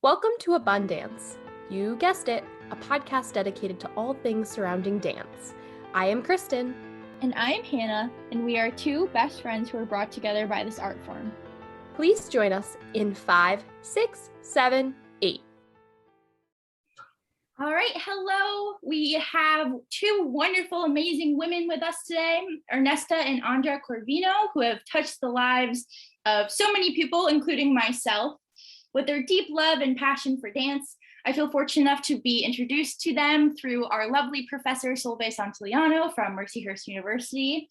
Welcome to Abundance. You guessed it, a podcast dedicated to all things surrounding dance. I am Kristen. And I am Hannah, and we are two best friends who are brought together by this art form. Please join us in 5, 6, 7, 8. All right, hello. We have two wonderful, amazing women with us today, Ernesta and Andra Corvino, who have touched the lives of so many people, including myself. With their deep love and passion for dance, I feel fortunate enough to be introduced to them through our lovely professor, Solveig Santillano from Mercyhurst University.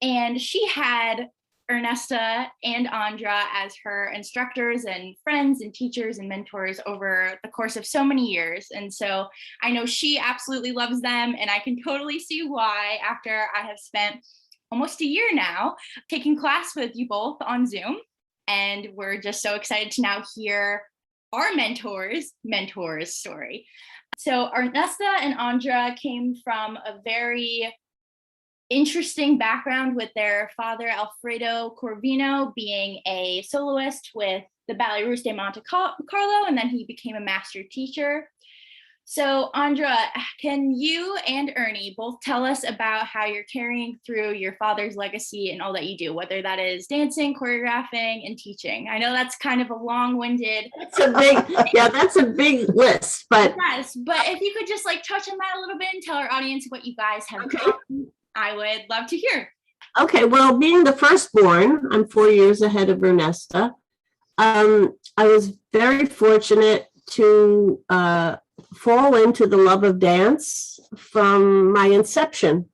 And she had Ernesta and Andra as her instructors and friends and teachers and mentors over the course of so many years. And so I know she absolutely loves them, and I can totally see why after I have spent almost a year now taking class with you both on Zoom. And we're just so excited to now hear our mentor's story. So Ernesta and Andra came from a very interesting background, with their father, Alfredo Corvino, being a soloist with the Ballet Russe de Monte Carlo, and then he became a master teacher. So Andra, can you and Ernie both tell us about how you're carrying through your father's legacy and all that you do, whether that is dancing, choreographing, and teaching? I know that's kind of a long-winded. That's a big list, but yes, but if you could just touch on that a little bit and tell our audience what you guys have done, I would love to hear. Okay, well, being the firstborn, I'm 4 years ahead of Ernesta. I was very fortunate to fall into the love of dance from my inception.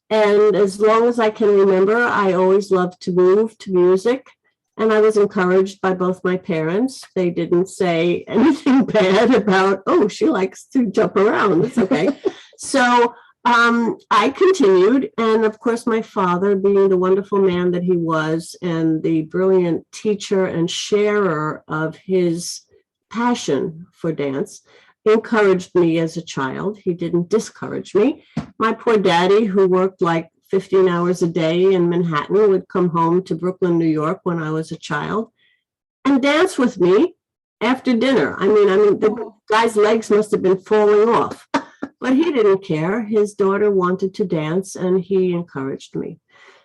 And as long as I can remember, I always loved to move to music. And I was encouraged by both my parents. They didn't say anything bad about, oh, she likes to jump around. It's okay. So I continued. And of course, my father, being the wonderful man that he was and the brilliant teacher and sharer of his passion for dance, encouraged me as a child. He didn't discourage me. My poor daddy, who worked like 15 hours a day in Manhattan, would come home to Brooklyn, New York when I was a child and dance with me after dinner. I mean, the guy's legs must have been falling off, but he didn't care. His daughter wanted to dance and he encouraged me.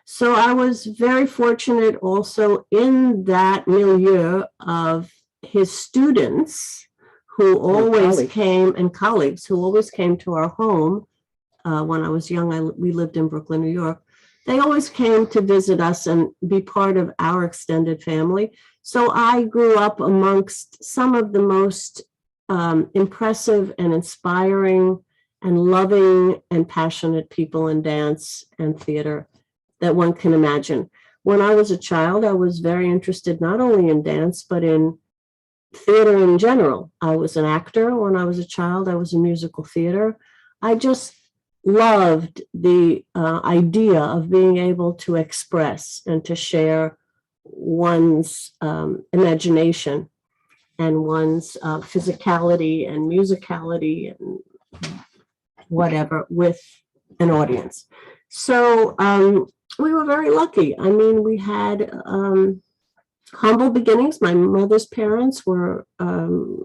So I was very fortunate also in that milieu of his students who always came, and colleagues who always came to our home. When I was young, we lived in Brooklyn, New York. They always came to visit us and be part of our extended family. So I grew up amongst some of the most impressive and inspiring and loving and passionate people in dance and theater that one can imagine. When I was a child, I was very interested not only in dance, but in theater in general. I was an actor when I was a child. I was in musical theater. I just loved the idea of being able to express and to share one's imagination and one's physicality and musicality and whatever with an audience. So we were very lucky. I mean, we had humble beginnings. My mother's parents were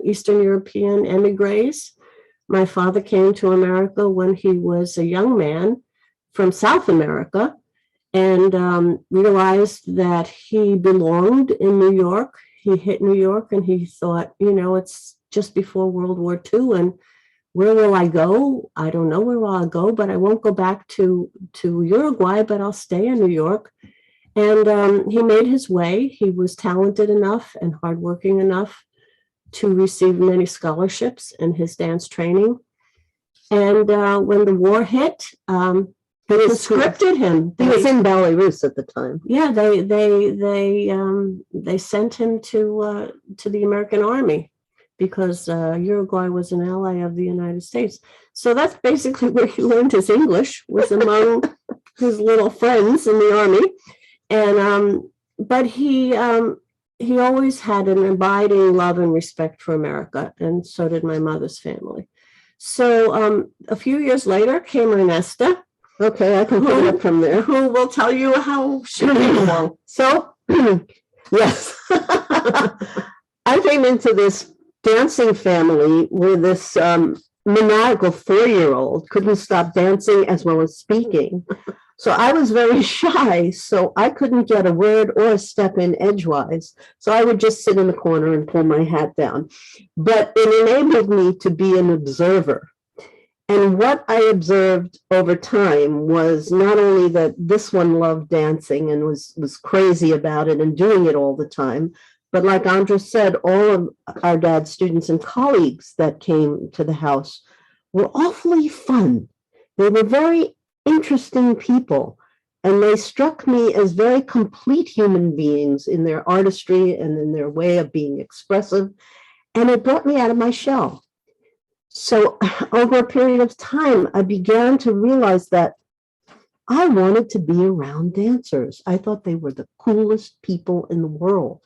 Eastern European emigres. My father came to America when he was a young man from South America and realized that he belonged in New York. He hit New York and he thought, it's just before World War II, and where will I go? I don't know where I'll go, but I won't go back to Uruguay, but I'll stay in New York. And he made his way. He was talented enough and hardworking enough to receive many scholarships in his dance training. And when the war hit, they conscripted him. He was in Ballet Russe at the time. Yeah, they sent him to the American Army because Uruguay was an ally of the United States. So that's basically where he learned his English, was among his little friends in the army. And but he always had an abiding love and respect for America, and so did my mother's family. So a few years later came Ernesta. Okay, I can pick it up from there. Who will tell you how she came along. So, yes, I came into this dancing family where this maniacal 4-year-old couldn't stop dancing as well as speaking. So I was very shy, so I couldn't get a word or a step in edgewise. So I would just sit in the corner and pull my hat down. But it enabled me to be an observer. And what I observed over time was not only that this one loved dancing and was crazy about it and doing it all the time, but like Andra said, all of our dad's students and colleagues that came to the house were awfully fun. They were very interesting people, and they struck me as very complete human beings in their artistry and in their way of being expressive, and it brought me out of my shell. So over a period of time, I began to realize that I wanted to be around dancers. I thought they were the coolest people in the world.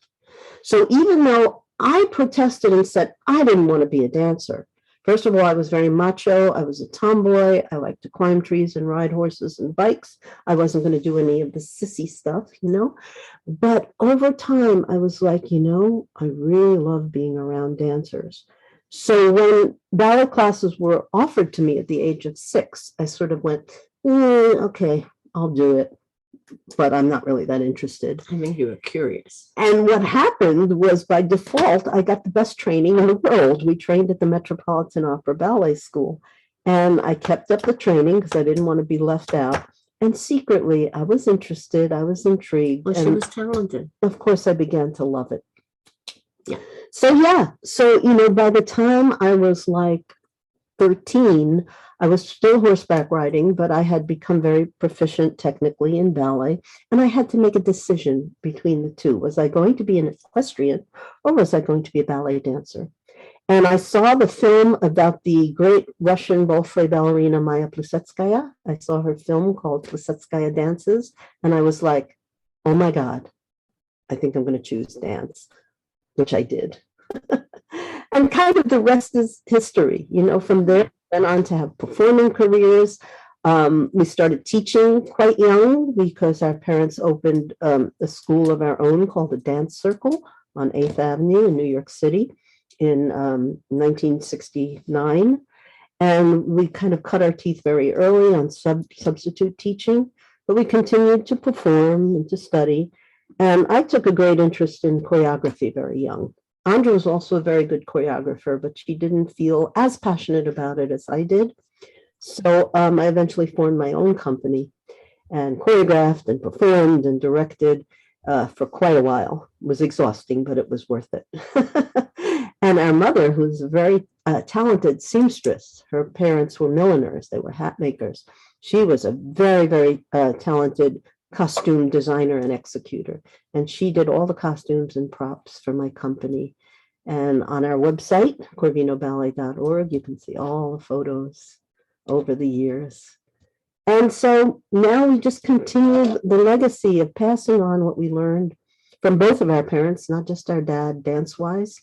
So even though I protested and said I didn't want to be a dancer, first of all, I was very macho. I was a tomboy. I liked to climb trees and ride horses and bikes. I wasn't going to do any of the sissy stuff, But over time, I was like, I really love being around dancers. So when ballet classes were offered to me at the age of 6, I sort of went, okay, I'll do it. But I'm not really that interested. I think you were curious. And what happened was, by default, I got the best training in the world. We trained at the Metropolitan Opera Ballet School. And I kept up the training because I didn't want to be left out. And secretly, I was interested. I was intrigued. Well, she was talented. Of course, I began to love it. Yeah. So, by the time I was like 13, I was still horseback riding, but I had become very proficient technically in ballet, and I had to make a decision between the two. Was I going to be an equestrian, or was I going to be a ballet dancer? And I saw the film about the great Russian ballet ballerina Maya Plissetskaya. I saw her film called Plissetskaya Dances, and I was like, oh my God, I think I'm going to choose dance, which I did. And kind of the rest is history. From there, went on to have performing careers. We started teaching quite young because our parents opened a school of our own called the Dance Circle on 8th Avenue in New York City in 1969. And we kind of cut our teeth very early on substitute teaching, but we continued to perform and to study. And I took a great interest in choreography very young. Andra was also a very good choreographer, but she didn't feel as passionate about it as I did. So I eventually formed my own company and choreographed and performed and directed for quite a while. It was exhausting, but it was worth it. And our mother, who's a very talented seamstress, her parents were milliners, they were hat makers. She was a very, very talented costume designer and executor. And she did all the costumes and props for my company. And on our website, corvinoballet.org, you can see all the photos over the years. And so now we just continue the legacy of passing on what we learned from both of our parents, not just our dad dance-wise,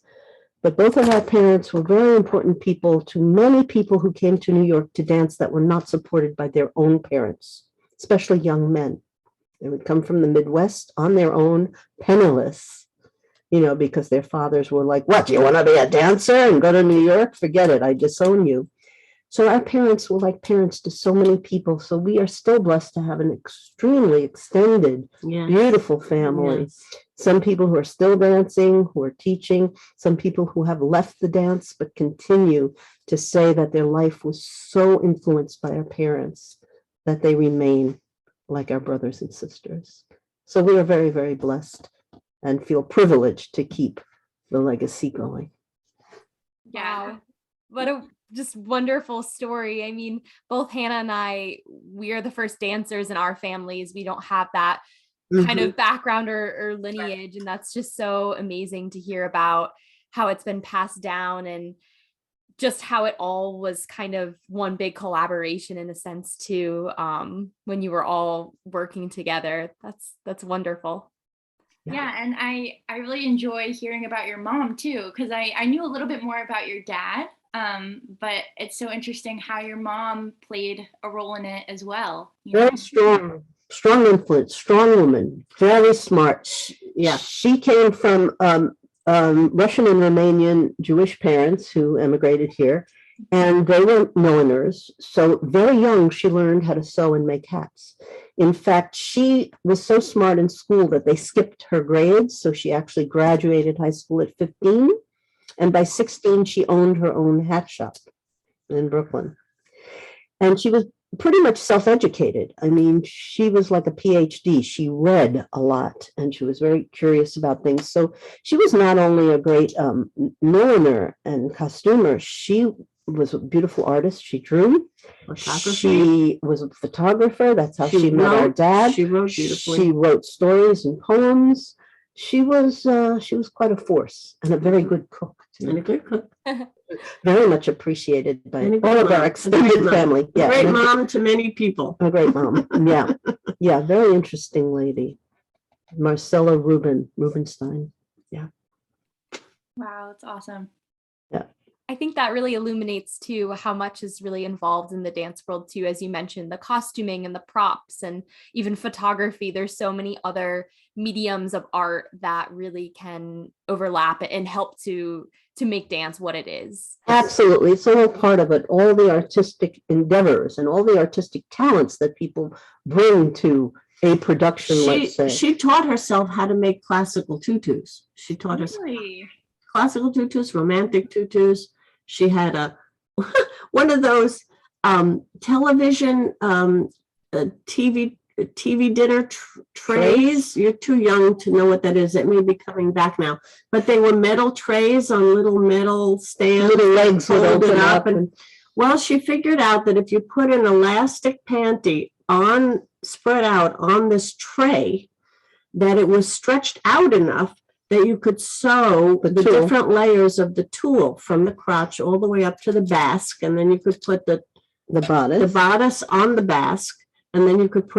but both of our parents were very important people to many people who came to New York to dance that were not supported by their own parents, especially young men. They would come from the Midwest on their own, penniless, because their fathers were like, what, you want to be a dancer and go to New York? Forget it, I disown you. So our parents were like parents to so many people. So we are still blessed to have an extremely extended, beautiful family. Yes. Some people who are still dancing, who are teaching, some people who have left the dance, but continue to say that their life was so influenced by our parents that they remain like our brothers and sisters. So we are very, very blessed and feel privileged to keep the legacy going. Yeah. What a just wonderful story. I mean, both Hannah and I, we are the first dancers in our families. We don't have that kind of background or lineage. And that's just so amazing to hear about how it's been passed down and just how it all was kind of one big collaboration in a sense too, when you were all working together. That's wonderful. Yeah, and I really enjoy hearing about your mom too, because I knew a little bit more about your dad, but it's so interesting how your mom played a role in it as well. Very strong influence, strong woman, very smart. Yeah, she came from Russian and Romanian Jewish parents who emigrated here, and they were milliners. So very young, she learned how to sew and make hats. In fact, she was so smart in school that they skipped her grades. So she actually graduated high school at 15. And by 16, she owned her own hat shop in Brooklyn. And she was pretty much self-educated. I mean, she was like a PhD. She read a lot and she was very curious about things. So she was not only a great milliner and costumer, she was a beautiful artist. She drew. She was a photographer. That's how she met our dad. She wrote beautifully. She wrote stories and poems. She was quite a force and a very good cook. And a good cook. Very much appreciated by all of our extended family. Yeah, great mom to many people. A great mom. Yeah. Yeah. Very interesting lady. Marcella Rubenstein. Yeah. Wow, that's awesome. Yeah. I think that really illuminates too how much is really involved in the dance world too, as you mentioned, the costuming and the props and even photography. There's so many other mediums of art that really can overlap and help to make dance what it is. Absolutely. It's all part of it. All the artistic endeavors and all the artistic talents that people bring to a production, let's say. She taught herself how to make classical tutus. She taught herself classical tutus, romantic tutus. She had one of those television TV dinner trays. You're too young to know what that is. It may be coming back now, but they were metal trays on little metal stands. Little legs would open up. And well, she figured out that if you put an elastic panty spread out on this tray, that it was stretched out enough that you could sew the different layers of the tulle from the crotch all the way up to the basque, and then you could put the bodice on the basque, and then you could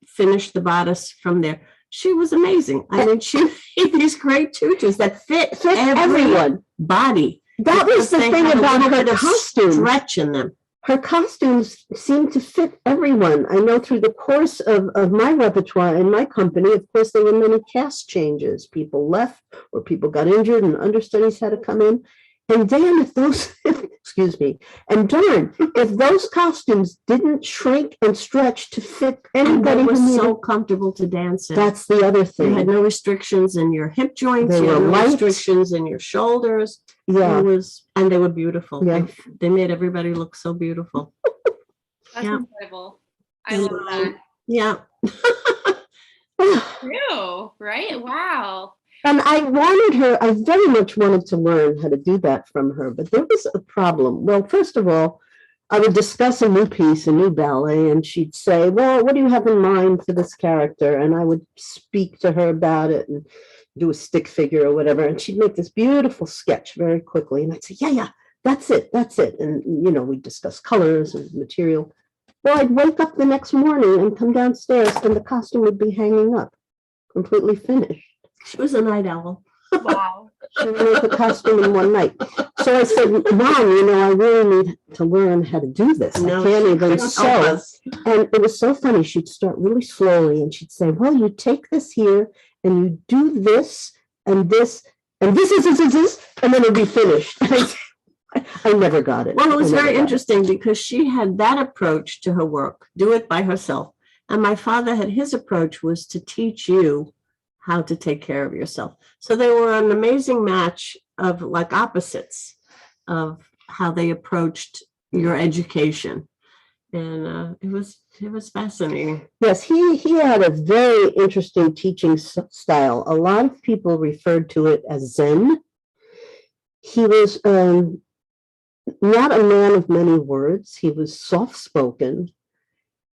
finish the bodice from there. She was amazing. I mean, she made these great tutus that fit everyone body. That was the thing about her costumes. Stretch in them. Her costumes seemed to fit everyone. I know through the course of my repertoire in my company, of course, there were many cast changes. People left or people got injured and understudies had to come in. And then if those, excuse me, and darn, if those costumes didn't shrink and stretch to fit anybody, it was so comfortable to dance in. That's the other thing. You had no restrictions in your hip joints. You had no restrictions in your shoulders. Yeah. And they were beautiful. Yeah. They made everybody look so beautiful. That's incredible. I love that. Yeah. True, right? Wow. And I very much wanted to learn how to do that from her, but there was a problem. Well, first of all, I would discuss a new piece, a new ballet, and she'd say, well, what do you have in mind for this character? And I would speak to her about it and do a stick figure or whatever. And she'd make this beautiful sketch very quickly. And I'd say, yeah, that's it. And, we'd discuss colors and material. Well, I'd wake up the next morning and come downstairs and the costume would be hanging up, completely finished. She was a night owl. Wow. She made the costume in one night. So I said, Mom, I really need to learn how to do this. I can't even sew. And it was so funny. She'd start really slowly and she'd say, well, you take this here and you do this and this and this, and then it'll be finished. I never got it. Well, it was very interesting because she had that approach to her work, do it by herself. And my father had his approach was to teach you how to take care of yourself. So they were an amazing match of like opposites of how they approached your education. And it was fascinating. Yes, he had a very interesting teaching style. A lot of people referred to it as Zen. He was not a man of many words. He was soft-spoken,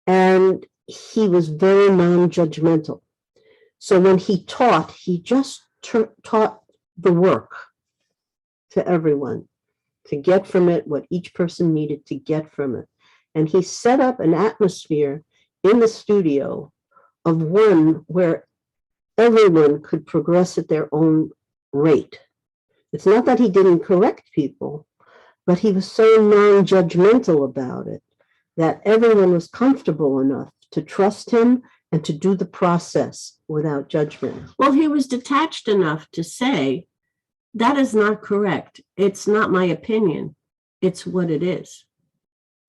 and he was very non-judgmental. So when he taught, he just taught the work to everyone to get from it what each person needed to get from it. And he set up an atmosphere in the studio of one where everyone could progress at their own rate. It's not that he didn't correct people, but he was so non-judgmental about it that everyone was comfortable enough to trust him and to do the process without judgment. Well, he was detached enough to say, That is not correct. It's not my opinion. It's what it is.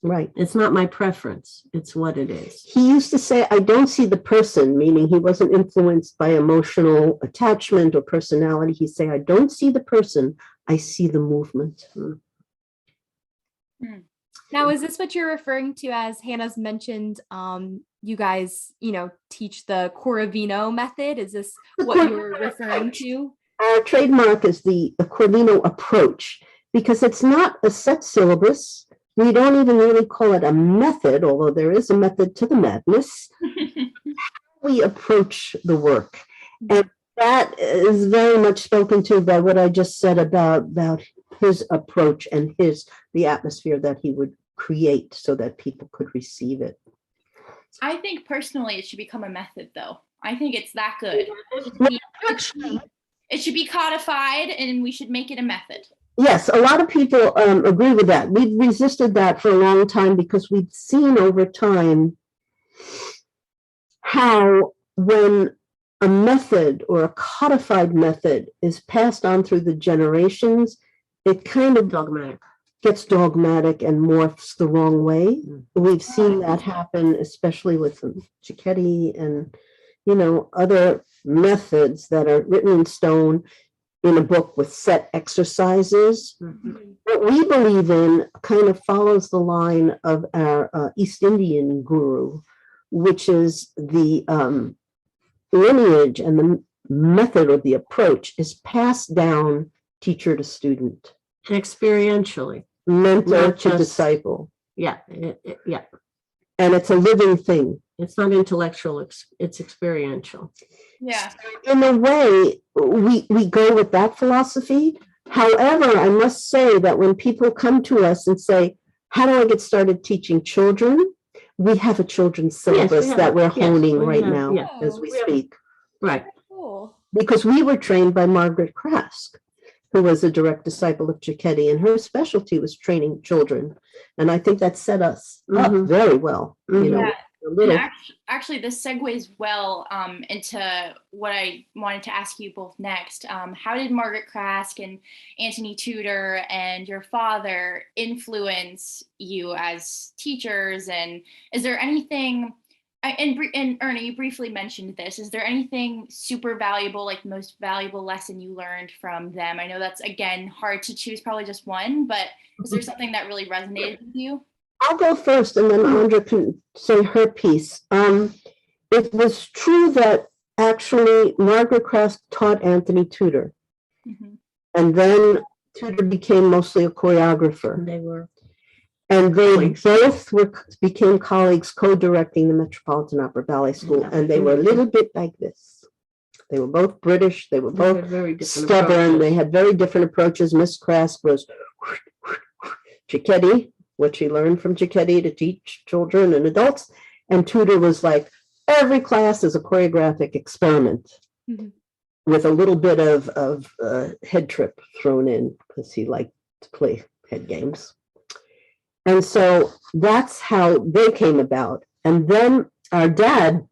Right. It's not my preference. It's what it is. He used to say, I don't see the person, meaning he wasn't influenced by emotional attachment or personality. He'd say, I don't see the person, I see the movement. Now, is this what you're referring to as Hannah's mentioned? You guys, teach the Corvino method. Is this what you're referring to? Our trademark is the Corvino approach, because it's not a set syllabus. We don't even really call it a method, although there is a method to the madness. We approach the work. And that is very much spoken to by what I just said about his approach and the atmosphere that he would create so that people could receive it. I think personally it should become a method, though. I think it's that good. It should be codified, and we should make it a method. Yes, a lot of people agree with that. We've resisted that for a long time because we've seen over time how when a method or a codified method is passed on through the generations, it kind of gets dogmatic and morphs the wrong way. We've seen that happen, especially with Cicchetti and, other methods that are written in stone in a book with set exercises. What we believe in kind of follows the line of our East Indian guru, which is the lineage and the method or the approach is passed down teacher to student. Experientially. Mentor to disciple. Yeah. Yeah. And it's a living thing. It's not intellectual, it's experiential. Yeah. In a way, we go with that philosophy. However, I must say that when people come to us and say, how do I get started teaching children? We have a children's syllabus that we're honing right now as we speak. Right. Cool. Because we were trained by Margaret Krask, who was a direct disciple of Cicchetti, and her specialty was training children. And I think that set us up very well. Actually, this segues well into what I wanted to ask you both next. How did Margaret Krask and Anthony Tudor and your father influence you as teachers? And is there anything, and Ernie, you briefly mentioned this, is there anything super valuable, like the most valuable lesson you learned from them? I know that's, again, hard to choose probably just one, but is there something that really resonated with you? I'll go first, and then Andra can say her piece. It was true that actually Margaret Krask taught Anthony Tudor, and then Tudor became mostly a choreographer. They were. And they both became colleagues co-directing the Metropolitan Opera Ballet School, and they were a little bit like this. They were both British. They were both very stubborn. Approaches. They had very different approaches. Miss Krask was Cicchetti, what she learned from Cicchetti to teach children and adults. And Tudor was like, every class is a choreographic experiment with a little bit of head trip thrown in because he liked to play head games. And so that's how they came about. And then our dad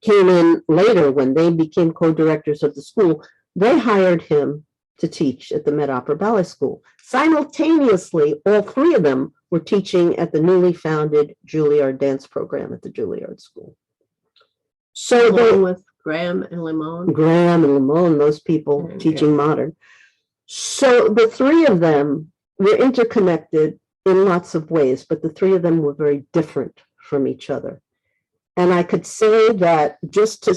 came in later when they became co-directors of the school. They hired him to teach at the Met Opera Ballet School. Simultaneously, all three of them were teaching at the newly founded Juilliard dance program at the Juilliard School. So along with Graham and Limon, those people teaching modern. So the three of them were interconnected in lots of ways, but the three of them were very different from each other. And I could say that, just to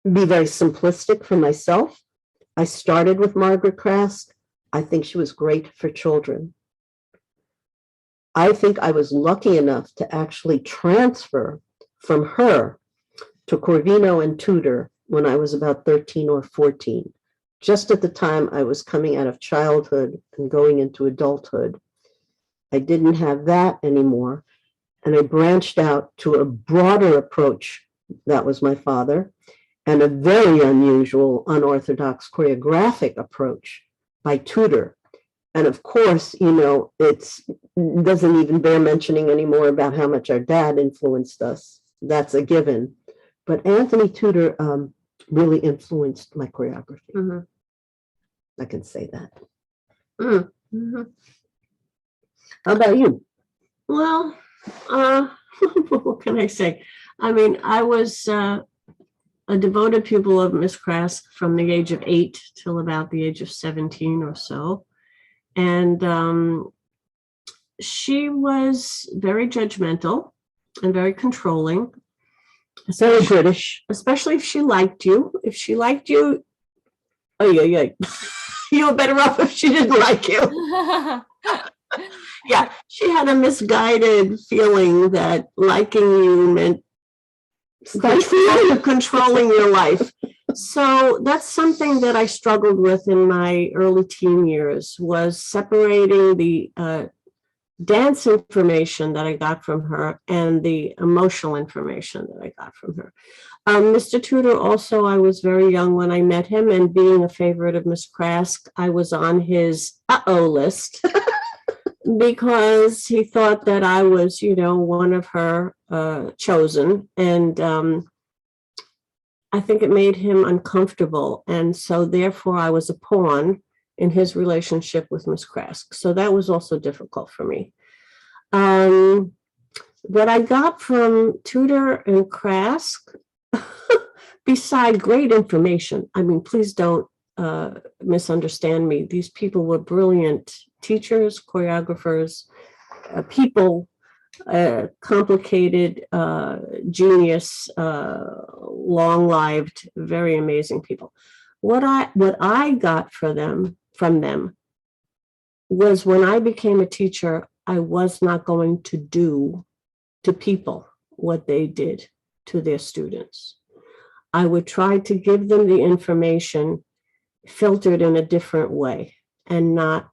be very simplistic for myself, I started with Margaret Krask. I think she was great for children. I think I was lucky enough to actually transfer from her to Corvino and Tudor when I was about 13 or 14, just at the time I was coming out of childhood and going into adulthood. I didn't have that anymore. And I branched out to a broader approach. That was my father, and a very unusual, unorthodox choreographic approach by Tudor. And of course, it doesn't even bear mentioning anymore about how much our dad influenced us. That's a given. But Anthony Tudor really influenced my choreography. I can say that. Mm-hmm. How about you? Well, what can I say? I mean, I was a devoted pupil of Miss Krask from the age of 8 till about the age of 17 or so. And she was very judgmental and very controlling. Very British. Especially if she liked you. If she liked you, oh yeah. You were better off if she didn't like you. Yeah, she had a misguided feeling that liking you meant controlling your life. So that's something that I struggled with in my early teen years, was separating the dance information that I got from her and the emotional information that I got from her. Mr. Tudor, also, I was very young when I met him, and being a favorite of Miss Krask, I was on his uh-oh list because he thought that I was, one of her chosen. And I think it made him uncomfortable. And so therefore I was a pawn in his relationship with Miss Krask. So that was also difficult for me. What I got from Tudor and Krask, beside great information, I mean, please don't misunderstand me. These people were brilliant teachers, choreographers, people, complicated, genius, long-lived, very amazing people. What I got from them was, when I became a teacher, I was not going to do to people what they did to their students. I would try to give them the information filtered in a different way, and not.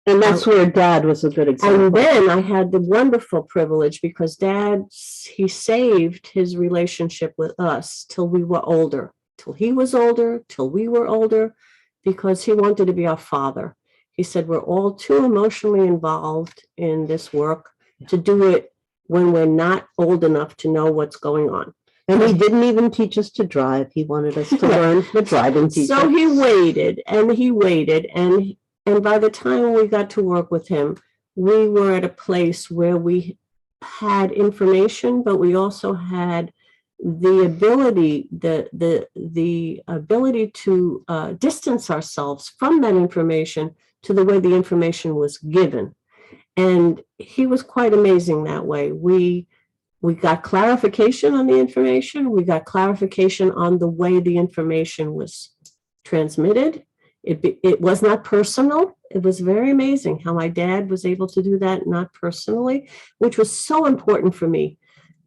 And that's where Dad was a good example. And then I had the wonderful privilege, because Dad, he saved his relationship with us till we were older, till he was older, till we were older, because he wanted to be our father. He said, we're all too emotionally involved in this work to do it when we're not old enough to know what's going on. And he didn't even teach us to drive. He wanted us to learn the driving teacher. So he waited and he waited. And by the time we got to work with him, we were at a place where we had information, but we also had the ability, the ability to distance ourselves from that information to the way the information was given. And he was quite amazing that way. We got clarification on the information. We got clarification on the way the information was transmitted. It was not personal. It was very amazing how my dad was able to do that, not personally, which was so important for me,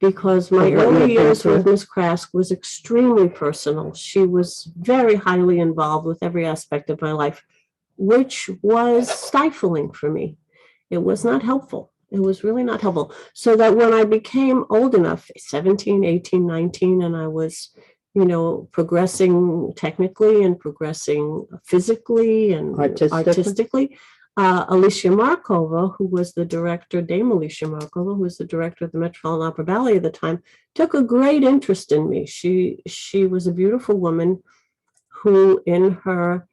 because my early years with Miss Krask was extremely personal. She was very highly involved with every aspect of my life, which was stifling for me. It was not helpful. It was really not helpful. So that when I became old enough, 17, 18, 19, and I was, progressing technically and progressing physically and artistically, Alicia Markova, who was the director, Dame Alicia Markova, who was the director of the Metropolitan Opera Ballet at the time, took a great interest in me. She was a beautiful woman who, in her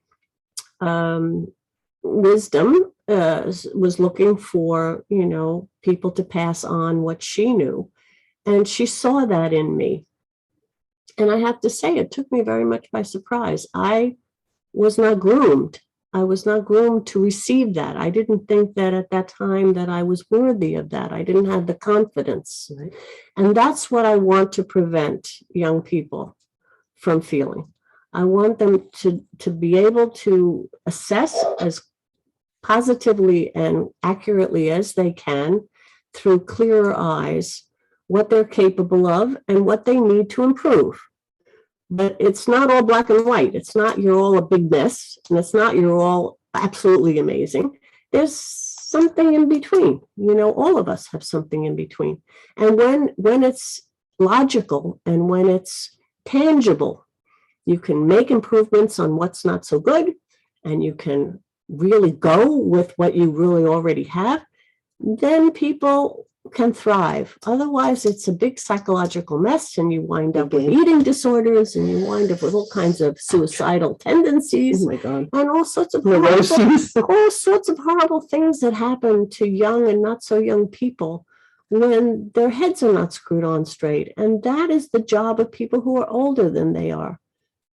wisdom, was looking for, people to pass on what she knew. And she saw that in me. And I have to say, it took me very much by surprise. I was not groomed. I was not groomed to receive that. I didn't think that at that time that I was worthy of that. I didn't have the confidence. Right. And that's what I want to prevent young people from feeling. I want them to be able to assess as positively and accurately as they can, through clearer eyes, what they're capable of and what they need to improve. But it's not all black and white. It's not you're all a big mess, and it's not you're all absolutely amazing. There's something in between. All of us have something in between. And when it's logical and when it's tangible, you can make improvements on what's not so good, and you can really go with what you really already have. Then people can thrive. Otherwise, it's a big psychological mess, and you wind up with eating disorders, and you wind up with all kinds of suicidal tendencies. Oh my God. And all sorts of horrible things that happen to young and not so young people when their heads are not screwed on straight. And that is the job of people who are older than they are,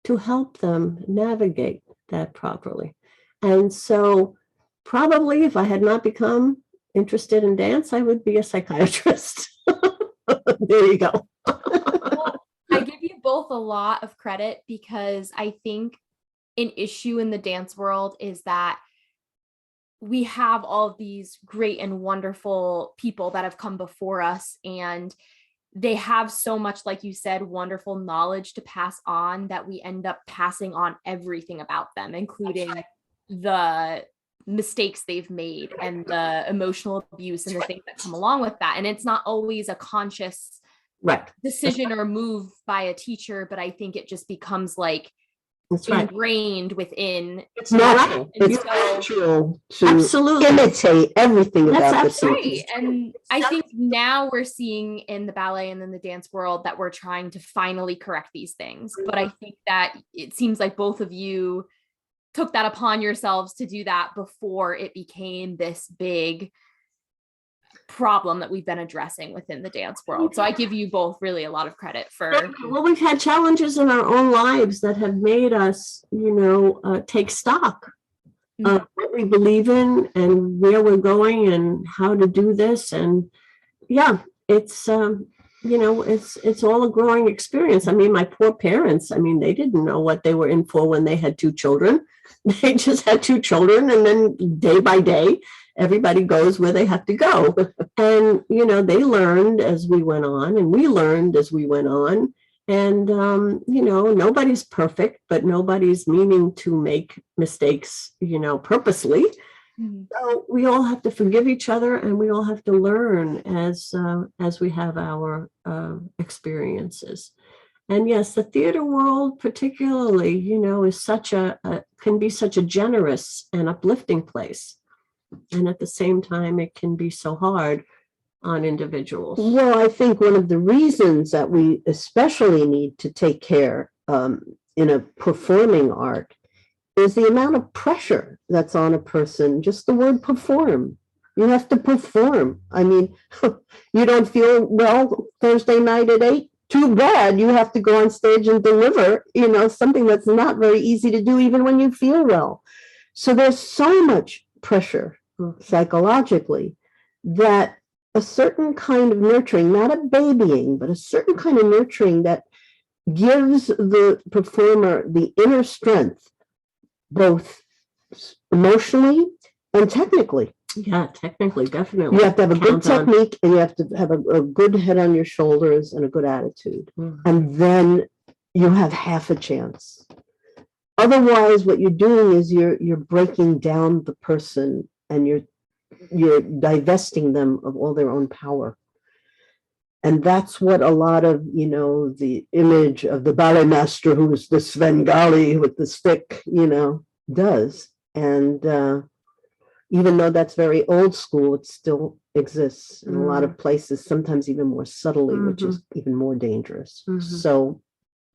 to help them navigate that properly. And so probably if I had not become interested in dance, I would be a psychiatrist. There you go. Well, I give you both a lot of credit, because I think an issue in the dance world is that we have all of these great and wonderful people that have come before us, and they have so much, like you said, wonderful knowledge to pass on, that we end up passing on everything about them, including the mistakes they've made and the emotional abuse and the things that come along with that. And it's not always a conscious decision or move by a teacher, but I think it just becomes like ingrained within. It's natural. It's natural to absolutely imitate everything about the teacher. Right. And I think now we're seeing in the ballet and in the dance world that we're trying to finally correct these things. But I think that it seems like both of you took that upon yourselves to do that before it became this big problem that we've been addressing within the dance world. So I give you both really a lot of credit for. Well, we've had challenges in our own lives that have made us, take stock of what we believe in and where we're going and how to do this. And yeah, it's it's all a growing experience. I mean, my poor parents, they didn't know what they were in for when they had 2 children. They just had 2 children, and then day by day, everybody goes where they have to go. And, they learned as we went on, and we learned as we went on. And, nobody's perfect, but nobody's meaning to make mistakes, purposely. Mm-hmm. So we all have to forgive each other, and we all have to learn as we have our experiences. And yes, the theater world particularly, is can be such a generous and uplifting place. And at the same time, it can be so hard on individuals. Well, I think one of the reasons that we especially need to take care in a performing art is the amount of pressure that's on a person. Just the word perform. You have to perform. You don't feel well Thursday night at 8. Too bad. You have to go on stage and deliver, something that's not very easy to do even when you feel well. So there's so much pressure psychologically that a certain kind of nurturing, not a babying, but a certain kind of nurturing that gives the performer the inner strength, both emotionally and technically. Yeah, technically, definitely. You have to have a good technique, and you have to have a good head on your shoulders and a good attitude. Mm-hmm. And then you have half a chance. Otherwise, what you're doing is you're breaking down the person, and you're divesting them of all their own power. And that's what a lot of, the image of the ballet master who is the Svengali with the stick, does. And even though that's very old school, it still exists in a lot of places, sometimes even more subtly, which is even more dangerous. So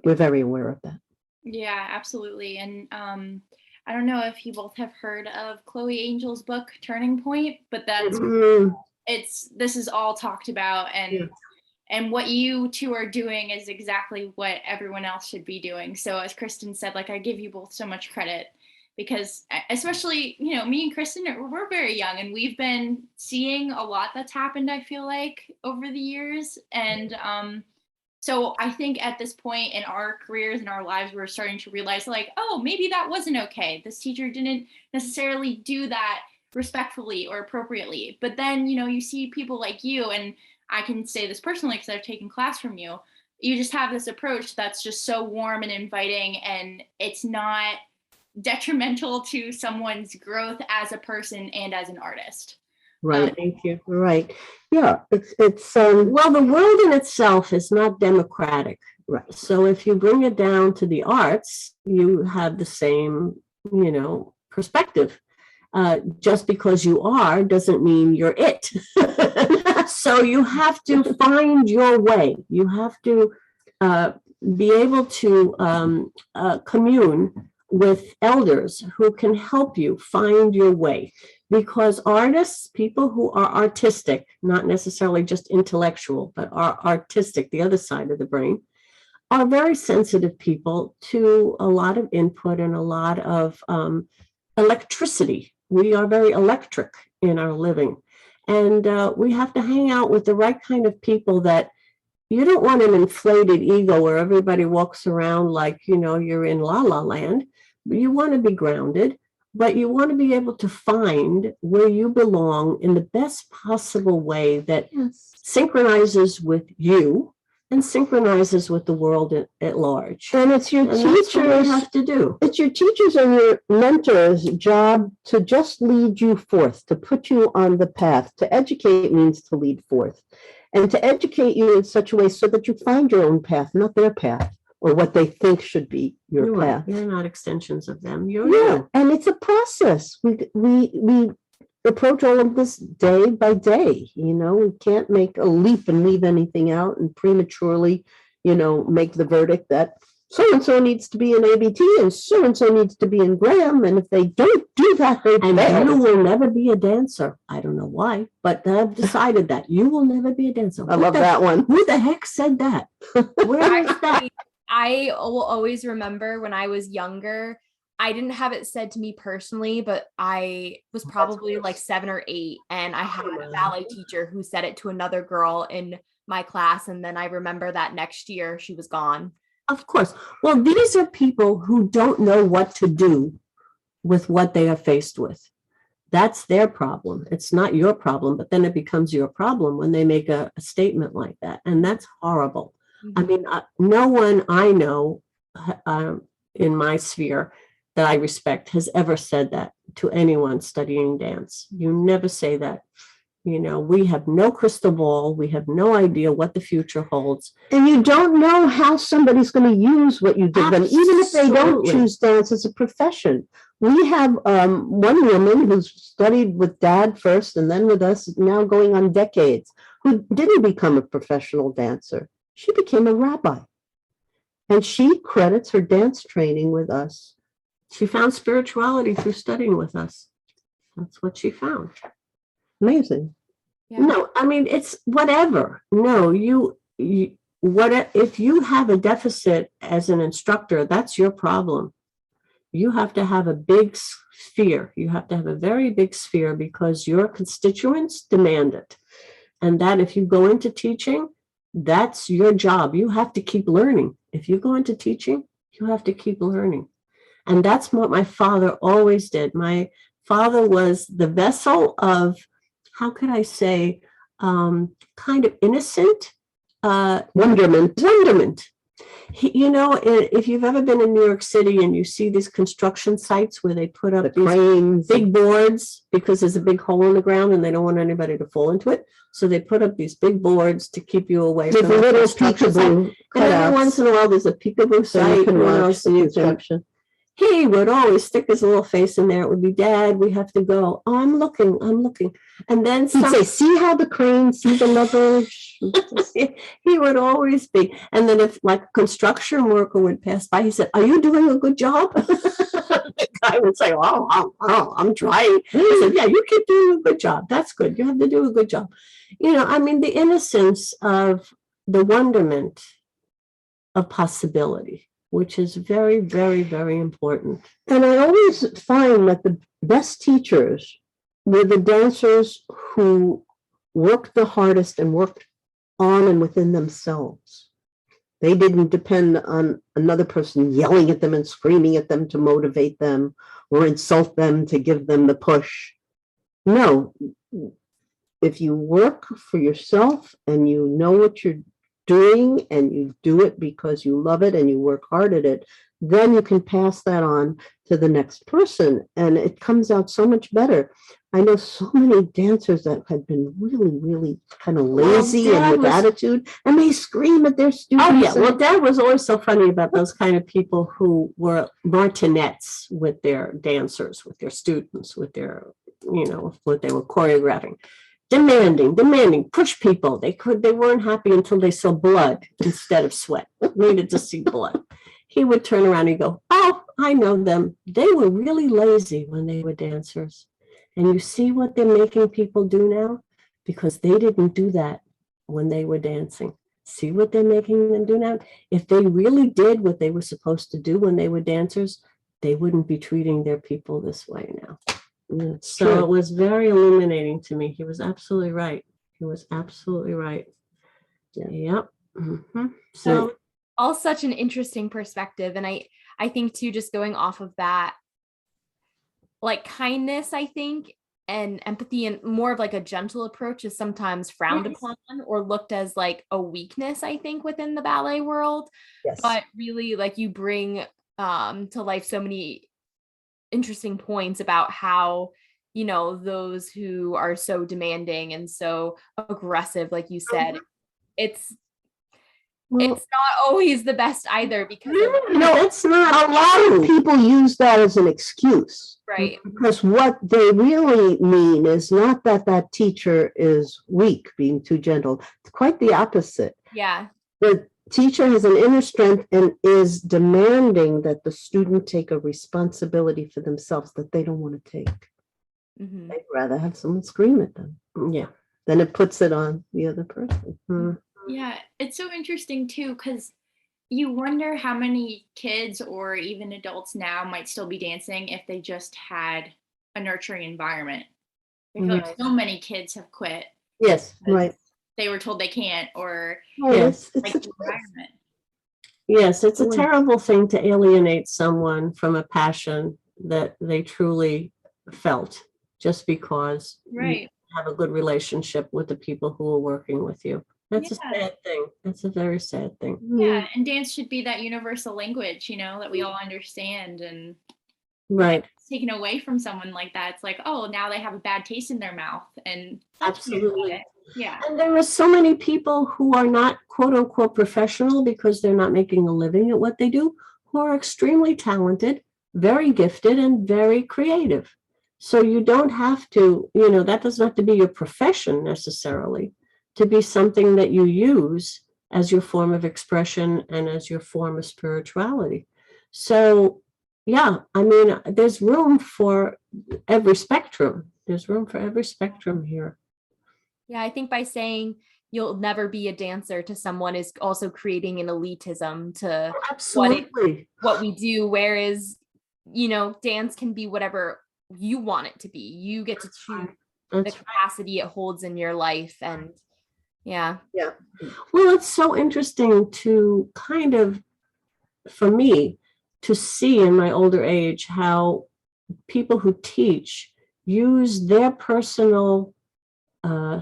we're very aware of that. Yeah, absolutely. And I don't know if you both have heard of Chloe Angel's book, Turning Point, but this is all talked about, and what you two are doing is exactly what everyone else should be doing. So as Kristen said, I give you both so much credit, because especially, me and Kristen, we're very young, and we've been seeing a lot that's happened, I feel like, over the years. And so I think at this point in our careers and our lives, we're starting to realize oh, maybe that wasn't okay. This teacher didn't necessarily do that respectfully or appropriately. But then, you see people like you, and I can say this personally because I've taken class from you. You just have this approach that's just so warm and inviting, and it's not detrimental to someone's growth as a person and as an artist. Right. Thank you. Right. Yeah. It's well, the world in itself is not democratic. Right. So if you bring it down to the arts, you have the same, perspective. Just because you are doesn't mean you're it. So you have to find your way. You have to be able to commune with elders who can help you find your way. Because artists, people who are artistic, not necessarily just intellectual, but are artistic, the other side of the brain, are very sensitive people to a lot of input and a lot of electricity. We are very electric in our living. And we have to hang out with the right kind of people that you don't want an inflated ego where everybody walks around like, you're in la la land. You want to be grounded, but you want to be able to find where you belong in the best possible way that synchronizes with you and synchronizes with the world at large. And it's your teachers have to do. It's your teachers and your mentors' job to just lead you forth, to put you on the path. To educate means to lead forth, and to educate you in such a way so that you find your own path, not their path or what they think should be your path. You're not extensions of them. And it's a process. We approach all of this day by day. We can't make a leap and leave anything out and prematurely, make the verdict that so-and-so needs to be in ABT and so-and-so needs to be in Graham. And if they don't do that, they fail. You will never be a dancer. I don't know why, but I've decided that you will never be a dancer. I love that one. Who the heck said that? Where is that? I will always remember when I was younger, I didn't have it said to me personally, but I was probably like 7 or 8. And I had a ballet teacher who said it to another girl in my class. And then I remember that next year she was gone. Of course. Well, these are people who don't know what to do with what they are faced with. That's their problem. It's not your problem, but then it becomes your problem when they make a statement like that. And that's horrible. I mean, no one I know in my sphere that I respect has ever said that to anyone studying dance. You never say that. We have no crystal ball. We have no idea what the future holds. And you don't know how somebody's going to use what you give them, even if they don't choose dance as a profession. We have one woman who studied with Dad first and then with us, now going on decades, who didn't become a professional dancer. She became a rabbi. And she credits her dance training with us. She found spirituality through studying with us. That's what she found. Amazing. Yeah. No, I mean, it's whatever. No, if you have a deficit as an instructor, that's your problem. You have to have a big sphere. You have to have a very big sphere because your constituents demand it. And that if you go into teaching, that's your job. You have to keep learning. If you go into teaching, you have to keep learning. And that's what my father always did. My father was the vessel of, how could I say, kind of innocent wonderment. If you've ever been in New York City and you see these construction sites where they put up these cranes, big boards because there's a big hole in the ground and they don't want anybody to fall into it. So they put up these big boards to keep you away from the little construction site. peekaboo. And every once in a while there's a peekaboo So you site. can watch the construction. He would always stick his little face in there. It would be, Dad, we have to go. Oh, I'm looking. And then He'd say, see how the crane, see the leverage. He would always be. And then if like a construction worker would pass by, he said, are you doing a good job? The guy would say, oh, I'm trying. I said, yeah, you keep doing a good job. That's good. You have to do a good job. The innocence of the wonderment of possibility, which is very, very, very important. And I always find that the best teachers were the dancers who worked the hardest and worked on and within themselves. They didn't depend on another person yelling at them and screaming at them to motivate them or insult them to give them the push. No, if you work for yourself and you know what you're doing and you do it because you love it and you work hard at it, then you can pass that on to the next person and it comes out so much better. I know so many dancers that had been really, really kind of lazy and with attitude, and they scream at their students. Oh, yeah. Well, Dad was always so funny about those kind of people who were martinets with their dancers, with their students, with their, what they were choreographing. demanding, push people. They weren't happy until they saw blood instead of sweat. Needed to see blood. He would turn around and go, oh, I know them. They were really lazy when they were dancers. And you see what they're making people do now? Because they didn't do that when they were dancing. See what they're making them do now? If they really did what they were supposed to do when they were dancers, they wouldn't be treating their people this way now. So it was very illuminating to me. He was absolutely right. Yep. Mm-hmm. So all such an interesting perspective. And I think too, just going off of that, like kindness, I think, and empathy and more of like a gentle approach is sometimes frowned upon or looked as like a weakness, I think, within the ballet world. Yes. But really, like, you bring to life so many interesting points about how, you know, those who are so demanding and so aggressive, like you said, it's not always the best either, because it's not. A lot of people use that as an excuse. Right. Because what they really mean is not that that teacher is weak, being too gentle. It's quite the opposite. Yeah. The teacher has an inner strength and is demanding that the student take a responsibility for themselves that they don't want to take. Mm-hmm. They'd rather have someone scream at them. Yeah. Then it puts it on the other person. Yeah, it's so interesting too, because you wonder how many kids or even adults now might still be dancing if they just had a nurturing environment. I feel like so many kids have quit. Yes, right. They were told they can't, or Yes, like the environment. Yes, it's a terrible thing to alienate someone from a passion that they truly felt just because you have a good relationship with the people who are working with you. That's a sad thing. That's a very sad thing. Yeah, and dance should be that universal language, you know, that we all understand. And it's taken away from someone like that, it's like, oh, now they have a bad taste in their mouth. And absolutely. Yeah. And there are so many people who are not quote unquote professional because they're not making a living at what they do, who are extremely talented, very gifted, and very creative. So you don't have to, you know, that doesn't have to be your profession necessarily, to be something that you use as your form of expression and as your form of spirituality. So, yeah, I mean, there's room for every spectrum. There's room for every spectrum here. Yeah, I think by saying you'll never be a dancer to someone is also creating an elitism to what we do. Whereas, you know, dance can be whatever you want it to be. You get to choose the capacity it holds in your life. And yeah. Well, it's so interesting to kind of, for me, to see in my older age how people who teach use their personal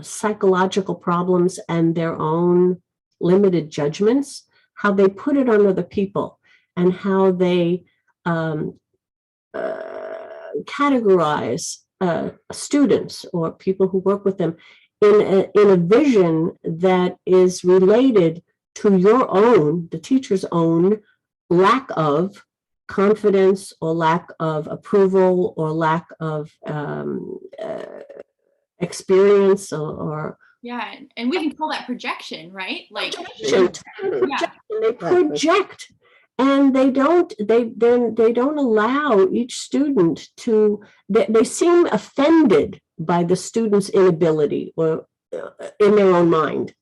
psychological problems and their own limited judgments, how they put it on other people, and how they categorize students or people who work with them in a vision that is related to your own, the teacher's own lack of confidence or lack of approval or lack of experience or and we can call that projection, right? Like they project, and they don't allow each student to, they seem offended by the student's inability or in their own mind.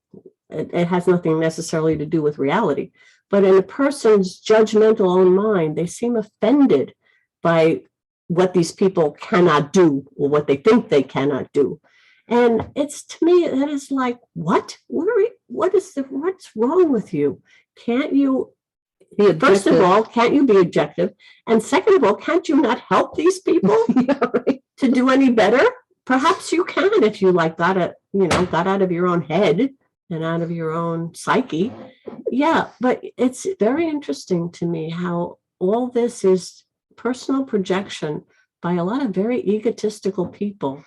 It has nothing necessarily to do with reality, but in a person's judgmental own mind, they seem offended by what these people cannot do or what they think they cannot do. And it's, to me, that is like, what's wrong with you? Can't you, first of all, can't you be objective? And second of all, can't you not help these people to do any better? Perhaps you can if you got out of your own head and out of your own psyche. Yeah, but it's very interesting to me how all this is personal projection by a lot of very egotistical people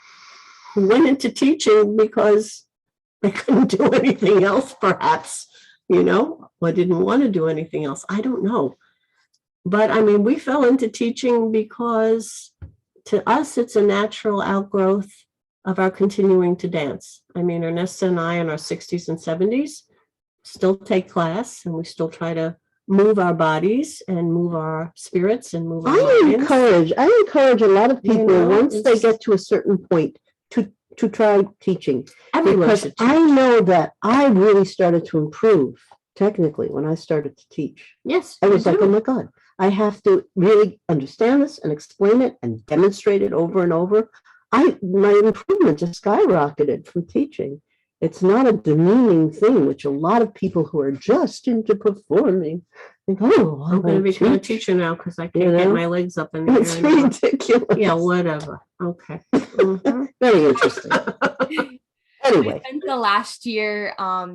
who went into teaching because they couldn't do anything else, perhaps, or didn't want to do anything else. I don't know. But I mean, we fell into teaching because to us, it's a natural outgrowth of our continuing to dance. I mean, Ernesta and I in our 60s and 70s still take class, and we still try to move our bodies and move our spirits and move our minds. I encourage a lot of people, once they it's- get to a certain point, to try teaching. Everyone Because should I teach. know that I really started to improve technically when I started to teach. Yes, I was you like, do. oh my God, I have to really understand this and explain it and demonstrate it over and over. My improvement just skyrocketed from teaching. It's not a demeaning thing, which a lot of people who are just into performing think, oh, I'm going to become a teach. teacher now because I can't get my legs up in the It's air anymore. ridiculous. Yeah, whatever. Okay. Mhm. Very interesting. I Anyway, spent the last year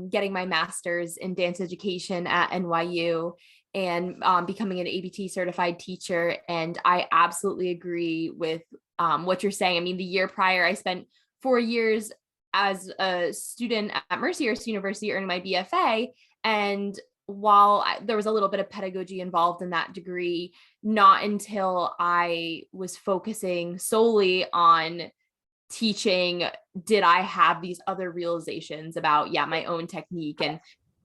getting my master's in dance education at NYU and becoming an ABT certified teacher. And I absolutely agree with what you're saying. I mean, the year prior, I spent 4 years as a student at Mercyhurst University earning my BFA. And while there was a little bit of pedagogy involved in that degree, not until I was focusing solely on teaching did I have these other realizations about my own technique, and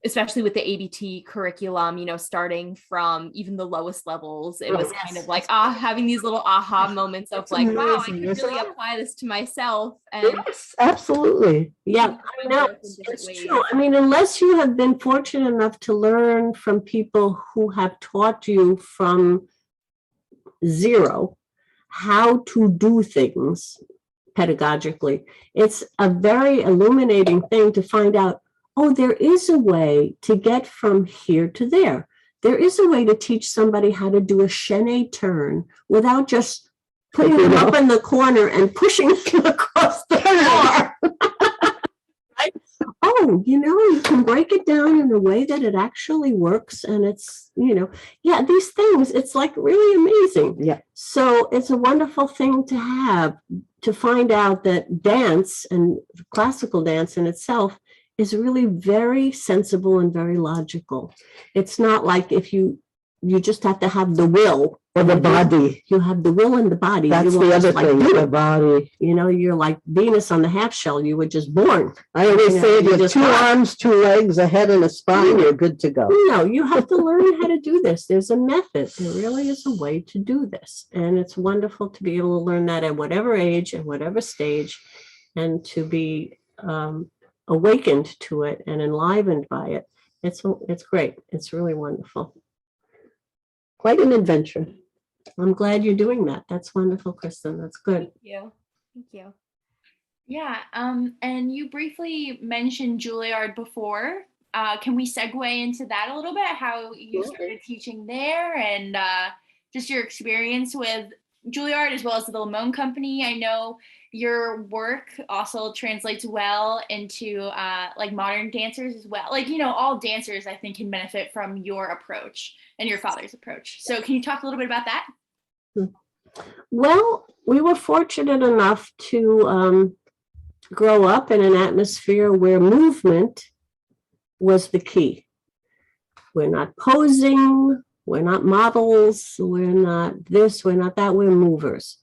especially with the ABT curriculum, starting from even the lowest levels, it was kind of like having these little aha moments of like, wow, I could really apply this to myself. And yes, absolutely. Yeah, I know. It's true. I mean, unless you have been fortunate enough to learn from people who have taught you from zero how to do things pedagogically, it's a very illuminating thing to find out, oh, there is a way to get from here to there. There is a way to teach somebody how to do a chaîné turn without just putting them up in the corner and pushing them across the floor. Right? Oh, you can break it down in a way that it actually works. And it's, these things, it's like really amazing. Yeah. So it's a wonderful thing to have, to find out that dance and classical dance in itself is really very sensible and very logical. It's not like if you just have to have the will or the body. You have the will and the body. That's you the other like thing, the body. You're like Venus on the half shell. You were just born. I always say if you have just 2 arms, 2 legs, a head, and a spine, you're good to go. No, you have to learn how to do this. There's a method. There really is a way to do this. And it's wonderful to be able to learn that at whatever age and whatever stage, and to be awakened to it and enlivened by it. It's great. It's really wonderful. Quite an adventure. I'm glad you're doing that. That's wonderful, Kristen. That's good. Thank you. Yeah. And you briefly mentioned Juilliard before. Can we segue into that a little bit? How you started teaching there and just your experience with Juilliard as well as the Limon Company. I know your work also translates well into like modern dancers as well. Like, all dancers I think can benefit from your approach and your father's approach. So can you talk a little bit about that? Well, we were fortunate enough to grow up in an atmosphere where movement was the key. We're not posing, we're not models, we're not this, we're not that, we're movers.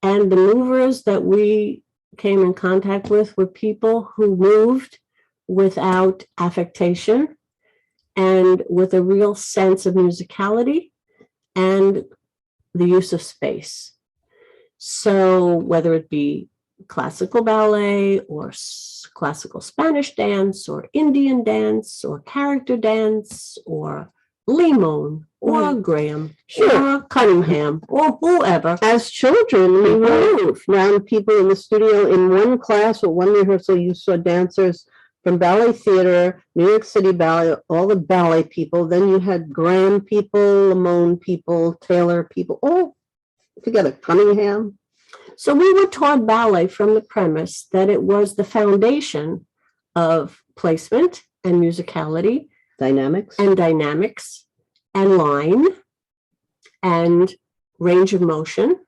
And the movers that we came in contact with were people who moved without affectation and with a real sense of musicality and the use of space. So whether it be classical ballet or classical Spanish dance or Indian dance or character dance or Limon or Graham or Cunningham or whoever. As children, we moved around people in the studio. In one class or one rehearsal, you saw dancers from ballet theater, New York City Ballet, all the ballet people. Then you had Graham people, Limon people, Taylor people, all together, Cunningham. So we were taught ballet from the premise that it was the foundation of placement and musicality, dynamics and line and range of motion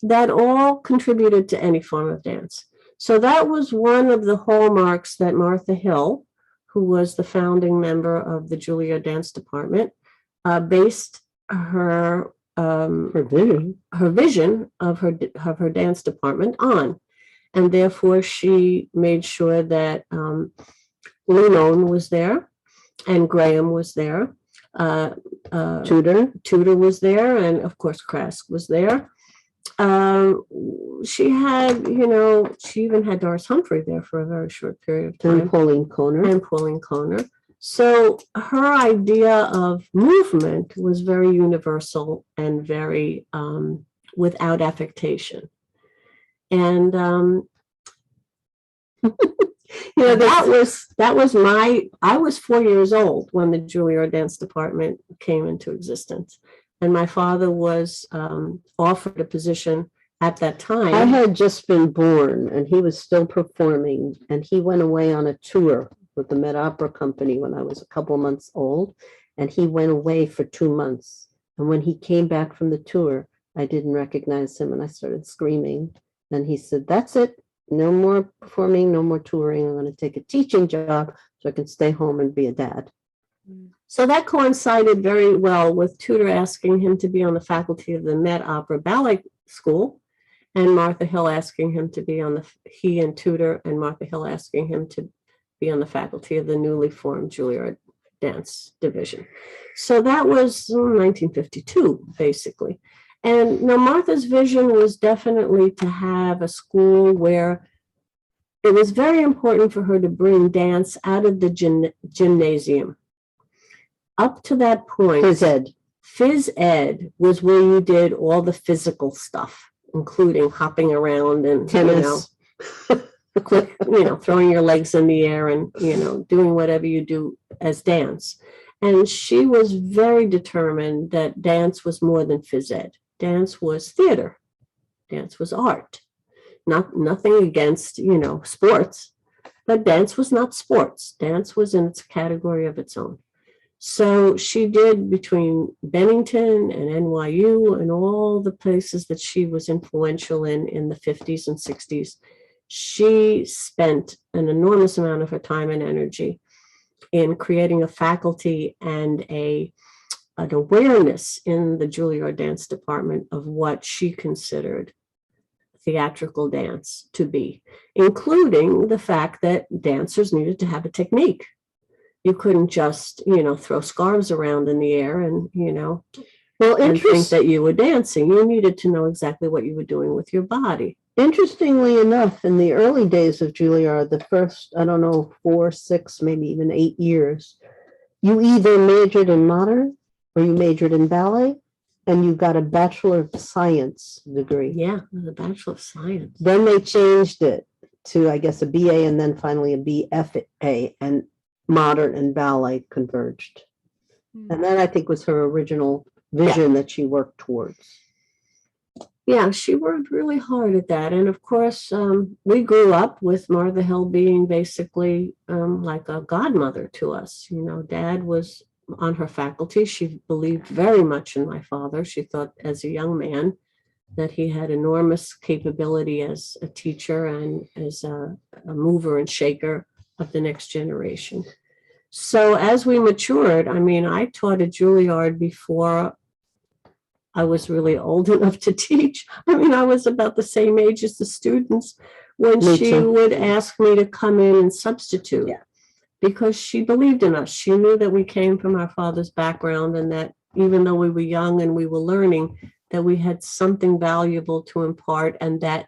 that all contributed to any form of dance. So that was one of the hallmarks that Martha Hill, who was the founding member of the Juilliard Dance Department, based her vision of her dance department on. And therefore, she made sure that Limon was there and Graham was there. Tudor was there. And of course, Krask was there. She had, she even had Doris Humphrey there for a very short period of time. And Pauline Koner. So her idea of movement was very universal and very without affectation. And I was 4 years old when the Juilliard Dance Department came into existence. And my father was offered a position at that time. I had just been born and he was still performing, and he went away on a tour with the Met Opera Company when I was a couple months old, and he went away for 2 months. And when he came back from the tour, I didn't recognize him and I started screaming. And he said, "That's it. No more performing, no more touring. I'm going to take a teaching job so I can stay home and be a dad." So that coincided very well with Tudor asking him to be on the faculty of the Met Opera Ballet School, and Martha Hill asking him to be on he and Tudor and Martha Hill asking him to be on the faculty of the newly formed Juilliard Dance Division. So that was 1952, basically. And now Martha's vision was definitely to have a school where it was very important for her to bring dance out of the gymnasium. Up to that point, Phys Ed was where you did all the physical stuff, including hopping around and tennis, throwing your legs in the air and, doing whatever you do as dance. And she was very determined that dance was more than Phys Ed. Dance was theater. Dance was art. Nothing against, sports, but dance was not sports. Dance was in its category of its own. So she did, between Bennington and NYU and all the places that she was influential in the 50s and 60s, she spent an enormous amount of her time and energy in creating a faculty and an awareness in the Juilliard Dance Department of what she considered theatrical dance to be, including the fact that dancers needed to have a technique. You couldn't just, throw scarves around in the air and think that you were dancing. You needed to know exactly what you were doing with your body. Interestingly enough, in the early days of Juilliard, the first, 4, 6, maybe even 8 years, you either majored in modern or you majored in ballet, and you got a Bachelor of Science degree. Yeah, the Bachelor of Science. Then they changed it to, I guess, a BA and then finally a BFA, and modern and ballet converged. And that, I think, was her original vision that she worked towards. Yeah, she worked really hard at that. And of course, we grew up with Martha Hill being basically like a godmother to us. Dad was on her faculty. She believed very much in my father. She thought as a young man that he had enormous capability as a teacher and as a mover and shaker of the next generation. So as we matured, I taught at Juilliard before I was really old enough to teach. I was about the same age as the students when she would ask me to come in and substitute. Yeah. Because she believed in us. She knew that we came from our father's background and that even though we were young and we were learning, that we had something valuable to impart, and that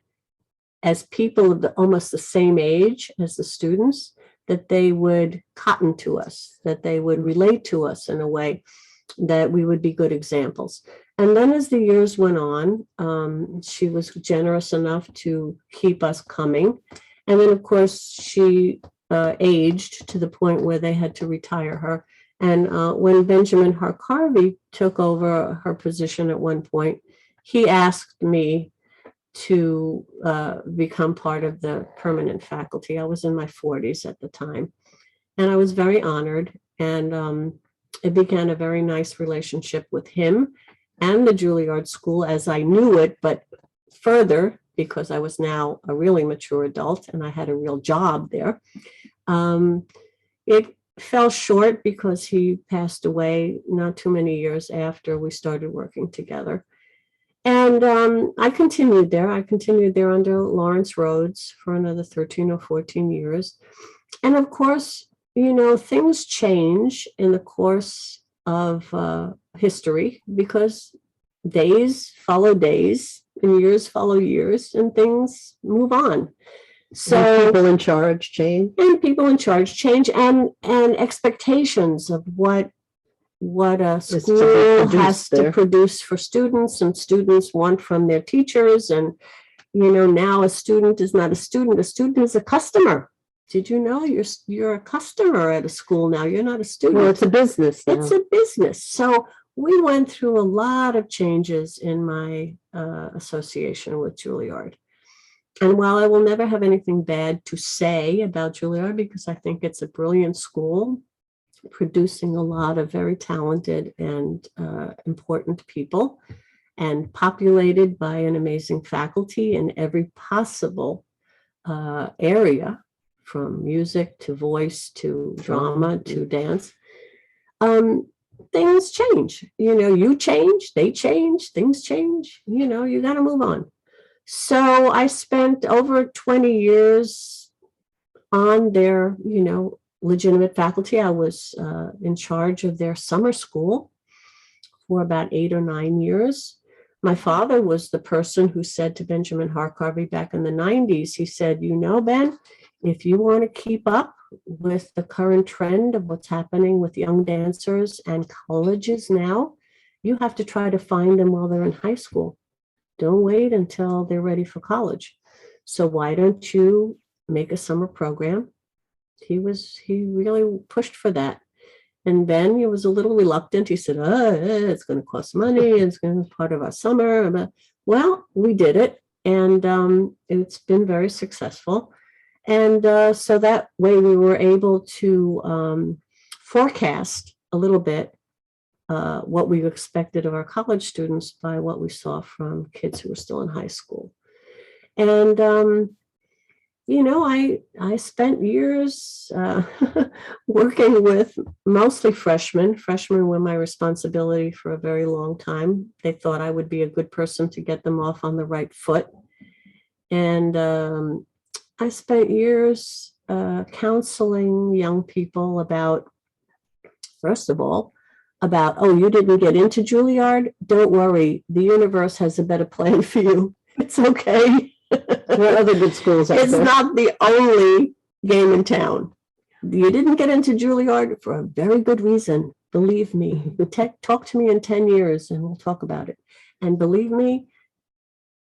as people of almost the same age as the students, that they would cotton to us, that they would relate to us in a way that we would be good examples. And then as the years went on, she was generous enough to keep us coming. And then, of course, she aged to the point where they had to retire her. And when Benjamin Harkarvey took over her position at one point, he asked me to become part of the permanent faculty. I was in my 40s at the time, and I was very honored. And it began a very nice relationship with him and the Juilliard School as I knew it, but further, because I was now a really mature adult and I had a real job there. It fell short because he passed away not too many years after we started working together. And I continued there. I continued there under Lawrence Rhodes for another 13 or 14 years. And of course, things change in the course of history, because days follow days and years follow years and things move on. So and people in charge change. And expectations of what a school has to produce for students, and students want from their teachers. And now a student is not a student is a customer. Did you know you're a customer at a school now? You're not a student. Well, it's a business now. It's a business. So we went through a lot of changes in my association with Juilliard. And while I will never have anything bad to say about Juilliard, because I think it's a brilliant school, producing a lot of very talented and important people, and populated by an amazing faculty in every possible area, from music to voice to drama to dance. Things change. You change, they change, things change. You got to move on. So I spent over 20 years on their, legitimate faculty. I was in charge of their summer school for about 8 or 9 years. My father was the person who said to Benjamin Harkarvey back in the 90s, he said, Ben, if you want to keep up with the current trend of what's happening with young dancers and colleges now, you have to try to find them while they're in high school. Don't wait until they're ready for college. So why don't you make a summer program? He really pushed for that. And Ben, he was a little reluctant. He said, it's going to cost money. It's going to be part of our summer. Well, we did it. And it's been very successful. And so that way we were able to forecast a little bit what we expected of our college students by what we saw from kids who were still in high school. And, I spent years working with mostly freshmen. Freshmen were my responsibility for a very long time. They thought I would be a good person to get them off on the right foot. And I spent years counseling young people about, first of all, you didn't get into Juilliard? Don't worry. The universe has a better plan for you. It's okay. There are other good schools out It's there. not the only game in town. You didn't get into Juilliard for a very good reason. Believe me. Talk to me in 10 years and we'll talk about it. And believe me,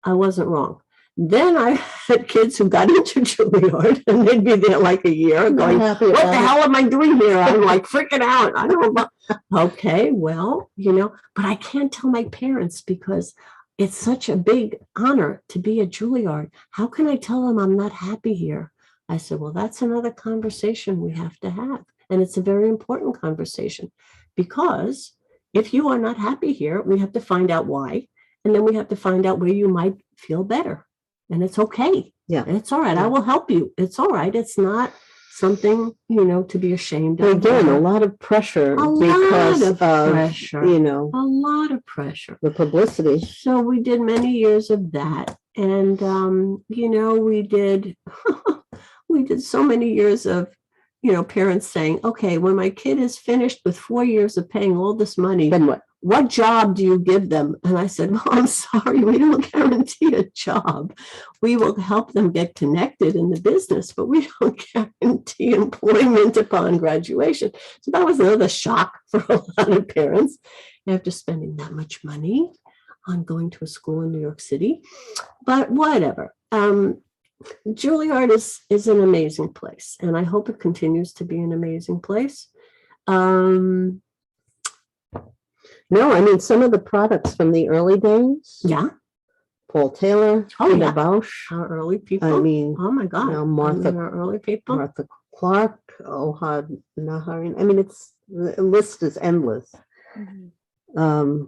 I wasn't wrong. Then I had kids who got into Juilliard and they'd be there like a year going, what the hell am I doing here? I'm like freaking out. I don't know. Okay, well, but I can't tell my parents because it's such a big honor to be at Juilliard. How can I tell them I'm not happy here? I said, well, that's another conversation we have to have. And it's a very important conversation because if you are not happy here, we have to find out why. And then we have to find out where you might feel better. And it's okay. Yeah. It's all right. I will help you. It's all right. It's not something, to be ashamed of. Again, a lot of pressure because of pressure. A lot of pressure. The publicity. So we did many years of that. And, we did so many years of, parents saying, okay, when my kid is finished with 4 years of paying all this money, Then what? What job do you give them? And I said, well, I'm sorry, we don't guarantee a job. We will help them get connected in the business, but we don't guarantee employment upon graduation. So that was another shock for a lot of parents after spending that much money on going to a school in New York City. But whatever. Juilliard is an amazing place, and I hope it continues to be an amazing place. No, I mean, some of the products from the early days. Yeah. Paul Taylor, Ina Bausch. Our early people. I mean, oh my God. Martha, our early people. Martha Clark, Ohad Naharin. I mean, the list is endless. Mm-hmm.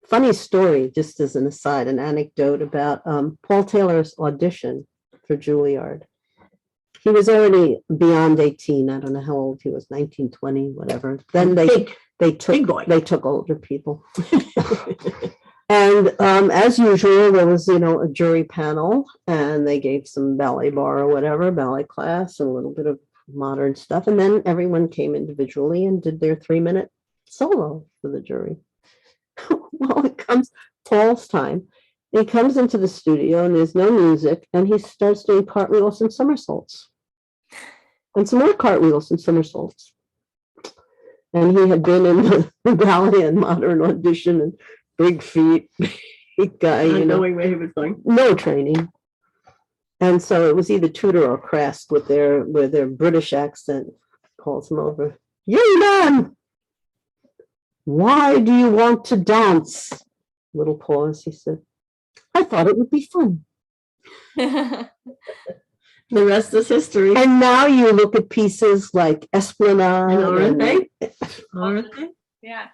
Funny story, just as an aside, an anecdote about Paul Taylor's audition for Juilliard. He was already beyond 18. I don't know how old he was, 19, 20, whatever. Then they took older people. And as usual, there was, a jury panel, and they gave some ballet bar or whatever, ballet class, and a little bit of modern stuff. And then everyone came individually and did their 3-minute solo for the jury. Well, it comes Paul's time. He comes into the studio and there's no music, and he starts doing cartwheels and somersaults. And some more cartwheels and somersaults. And he had been in the ballet and modern audition, and big feet, big guy, Knowing where he was going. no training. And so it was either Tudor or Crest with their British accent. Calls him over. Young man, why do you want to dance? Little pause. He said, I thought it would be fun. The rest is history. And now you look at pieces like Esplanade. Aren't they? Yeah.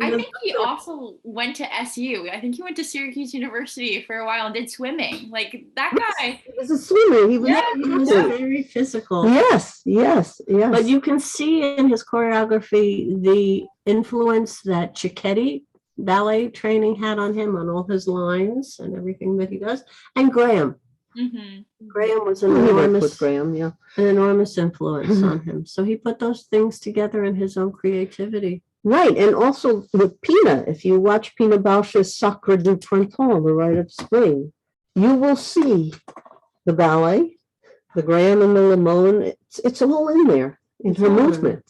I think he also went to SU. I think he went to Syracuse University for a while and did swimming. Like that guy. He was a swimmer. He was, He was very physical. Yes. But you can see in his choreography the influence that Cicchetti ballet training had on him, on all his lines and everything that he does. And Graham. Mm-hmm. Graham was He worked with Graham, yeah. an enormous influence on him. So he put those things together in his own creativity. Right, and also with Pina, if you watch Pina Bausch's Sacre du Printemps, The Rite of Spring, you will see the ballet, the Graham and the Limon. It's all in there in her movement,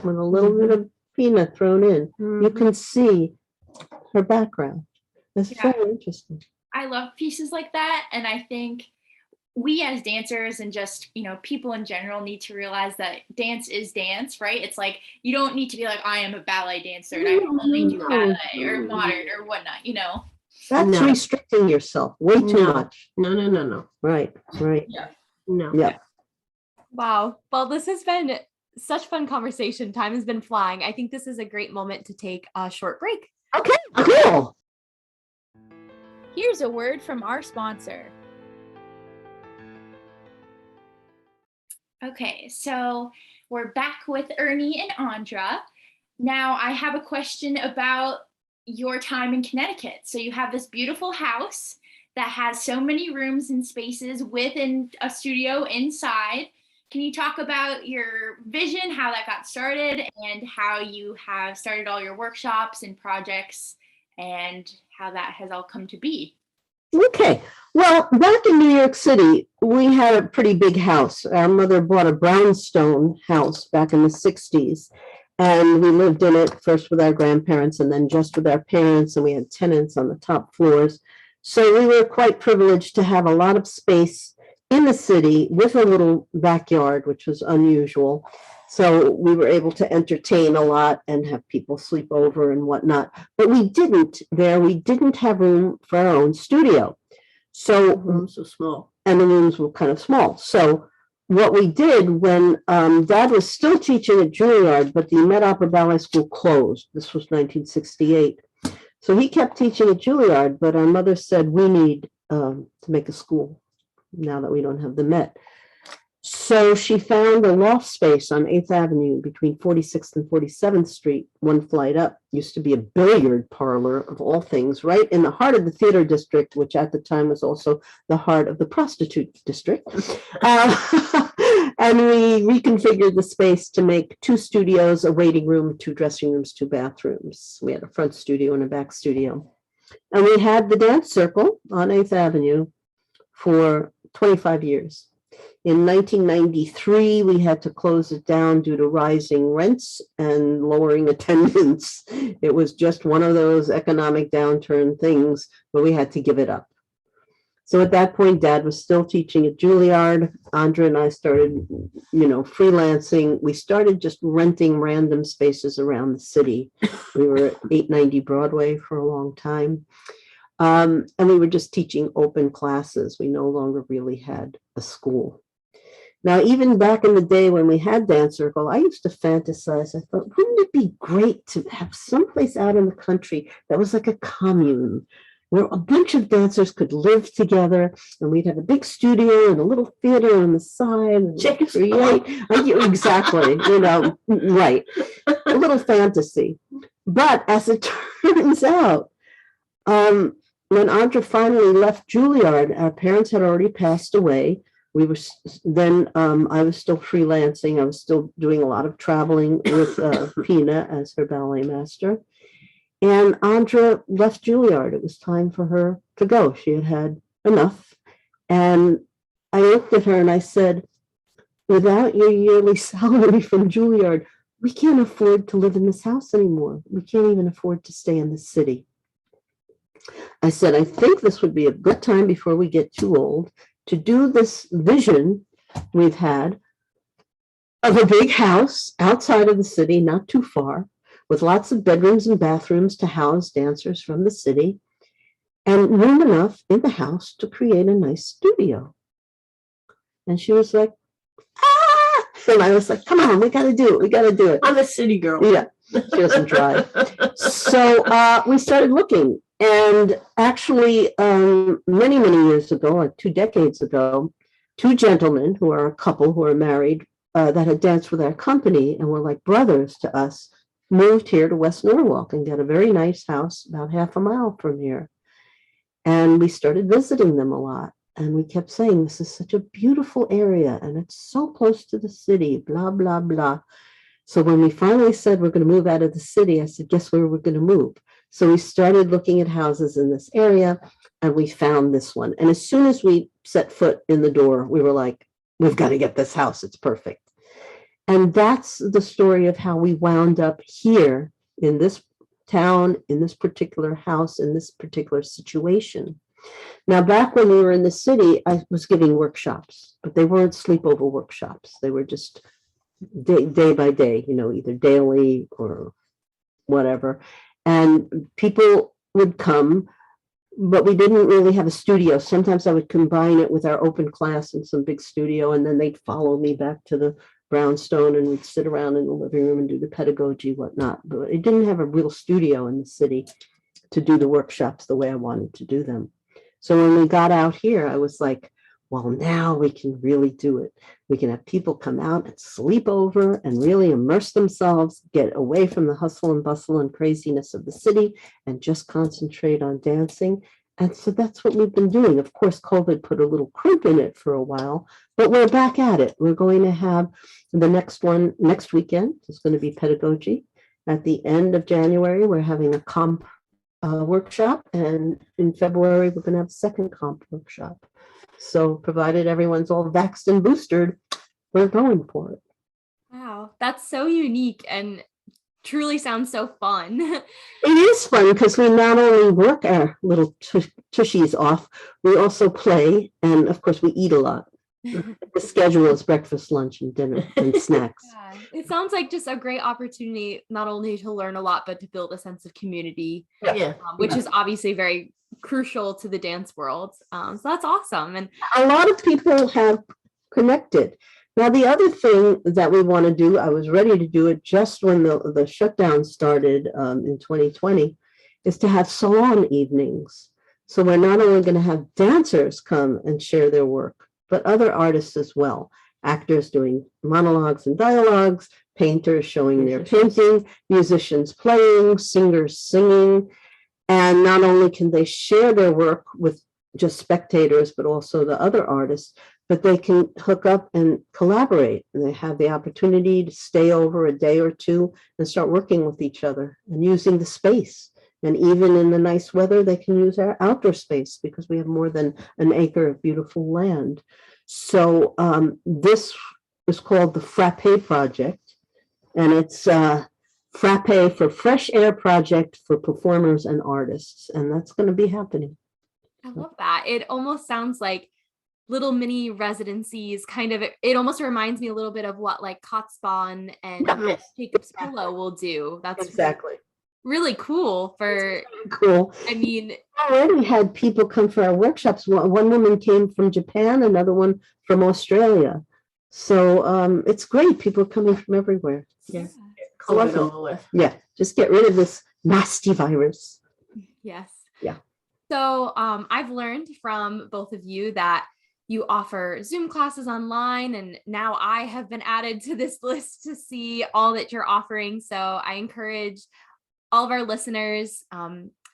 with a little bit of Pina thrown in. You can see her background. It's very interesting. I love pieces like that. And I think we as dancers and just, people in general need to realize that dance is dance, right? It's like, you don't need to be like, I am a ballet dancer and I only do ballet or modern or whatnot, That's restricting yourself way too much. No. Right. No. Yeah. Wow. Well, this has been such fun conversation. Time has been flying. I think this is a great moment to take a short break. Okay, cool. Here's a word from our sponsor. Okay, so we're back with Ernie and Andra. Now I have a question about your time in Connecticut. So you have this beautiful house that has so many rooms and spaces within a studio inside. Can you talk about your vision, how that got started, and how you have started all your workshops and projects, and how that has all come to be? Okay. Well, back in New York City, we had a pretty big house. Our mother bought a brownstone house back in the 60s, and we lived in it first with our grandparents and then just with our parents, and we had tenants on the top floors. So we were quite privileged to have a lot of space in the city with a little backyard, which was unusual. So we were able to entertain a lot and have people sleep over and whatnot. But we didn't have room for our own studio. So Rooms so small. And the rooms were kind of small. So what we did when Dad was still teaching at Juilliard, but the Met Opera Ballet School closed. This was 1968. So he kept teaching at Juilliard, but our mother said, we need to make a school now that we don't have the Met. So she found a loft space on 8th Avenue between 46th and 47th Street, one flight up. Used to be a billiard parlor of all things, right in the heart of the theater district, which at the time was also the heart of the prostitute district. And we reconfigured the space to make 2 studios, a waiting room, 2 dressing rooms, 2 bathrooms. We had a front studio and a back studio. And we had the dance circle on 8th Avenue for 25 years. In 1993, we had to close it down due to rising rents and lowering attendance. It was just one of those economic downturn things, but we had to give it up. So at that point, Dad was still teaching at Juilliard. Andra and I started, freelancing. We started just renting random spaces around the city. We were at 890 Broadway for a long time. And we were just teaching open classes. We no longer really had a school. Now, even back in the day when we had Dance Circle, I used to fantasize. I thought, wouldn't it be great to have someplace out in the country that was like a commune where a bunch of dancers could live together, and we'd have a big studio and a little theater on the side and create. Exactly, right. A little fantasy. But as it turns out, When Andra finally left Juilliard, our parents had already passed away. We were then, I was still freelancing. I was still doing a lot of traveling with Pina as her ballet master. And Andra left Juilliard. It was time for her to go. She had had enough. And I looked at her and I said, without your yearly salary from Juilliard, we can't afford to live in this house anymore. We can't even afford to stay in the city. I said, I think this would be a good time before we get too old to do this vision we've had of a big house outside of the city, not too far, with lots of bedrooms and bathrooms to house dancers from the city, and room enough in the house to create a nice studio. And she was like, ah! And I was like, come on, we got to do it. We got to do it. I'm a city girl. Yeah, she doesn't try. So we started looking. And actually, many, many years ago, like 2 decades ago, 2 gentlemen who are a couple who are married that had danced with our company and were like brothers to us, moved here to West Norwalk and got a very nice house about half a mile from here. And we started visiting them a lot. And we kept saying, this is such a beautiful area and it's so close to the city, blah, blah, blah. So when we finally said we're going to move out of the city, I said, guess where we're going to move? So we started looking at houses in this area and we found this one. And as soon as we set foot in the door, we were like, we've got to get this house. It's perfect. And that's the story of how we wound up here in this town, in this particular house, in this particular situation. Now, back when we were in the city, I was giving workshops, but they weren't sleepover workshops. They were just day by day, either daily or whatever. And people would come, but we didn't really have a studio. Sometimes I would combine it with our open class in some big studio, and then they'd follow me back to the brownstone and we'd sit around in the living room and do the pedagogy, whatnot. But it didn't have a real studio in the city to do the workshops the way I wanted to do them. So when we got out here, I was like, well, now we can really do it. We can have people come out and sleep over and really immerse themselves, get away from the hustle and bustle and craziness of the city and just concentrate on dancing. And so that's what we've been doing. Of course, COVID put a little crimp in it for a while, but we're back at it. We're going to have the next one next weekend. It's going to be pedagogy. At the end of January, we're having a comp workshop. And in February, we're going to have a second comp workshop. So provided everyone's all vaxxed and boosted, we're going for it. Wow, that's so unique and truly sounds so fun. It is fun because we not only work our little tushies off, we also play. And of course, we eat a lot. The schedule is breakfast, lunch, and dinner and snacks. Yeah. It sounds like just a great opportunity, not only to learn a lot, but to build a sense of community, which is obviously very crucial to the dance world. So that's awesome. And a lot of people have connected. Now, the other thing that we want to do, I was ready to do it just when the shutdown started in 2020, is to have salon evenings. So we're not only going to have dancers come and share their work, but other artists as well. Actors doing monologues and dialogues, painters showing their painting, musicians playing, singers singing. And not only can they share their work with just spectators, but also the other artists, but they can hook up and collaborate. And they have the opportunity to stay over a day or two and start working with each other and using the space. And even in the nice weather, they can use our outdoor space because we have more than an acre of beautiful land. So this is called the Frappe Project, and it's Frappe for Fresh Air Project for performers and artists, and that's going to be happening. I love that. It almost sounds like little mini residencies, kind of. It almost reminds me a little bit of what like Kotzbahn and Jacob's Pillow will do. That's exactly really cool. Cool. I mean, I already had people come for our workshops. One woman came from Japan, another one from Australia. So it's great. People are coming from everywhere. Yes. Yeah. Just get rid of this nasty virus. Yes. Yeah. So I've learned from both of you that you offer Zoom classes online, and now I have been added to this list to see all that you're offering. So I encourage all of our listeners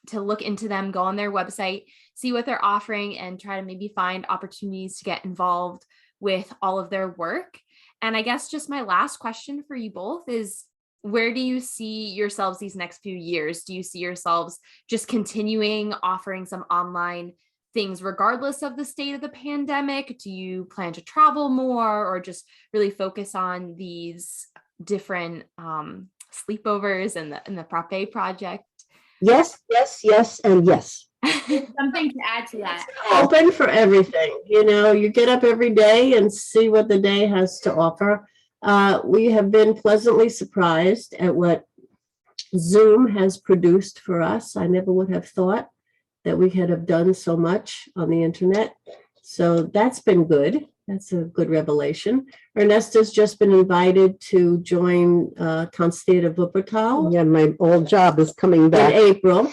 to look into them, go on their website, see what they're offering, and try to maybe find opportunities to get involved with all of their work. And I guess just my last question for you both is, where do you see yourselves these next few years? Do you see yourselves just continuing offering some online things regardless of the state of the pandemic? Do you plan to travel more, or just really focus on these different sleepovers and the Frappe project? Yes, yes, yes, and yes. Something to add to that. Open for everything. You get up every day and see what the day has to offer. We have been pleasantly surprised at what Zoom has produced for us. I never would have thought that we could have done so much on the internet. So that's been good. That's a good revelation. Ernesta's just been invited to join Tanzania of Wuppertal Yeah, my old job is coming in back. April.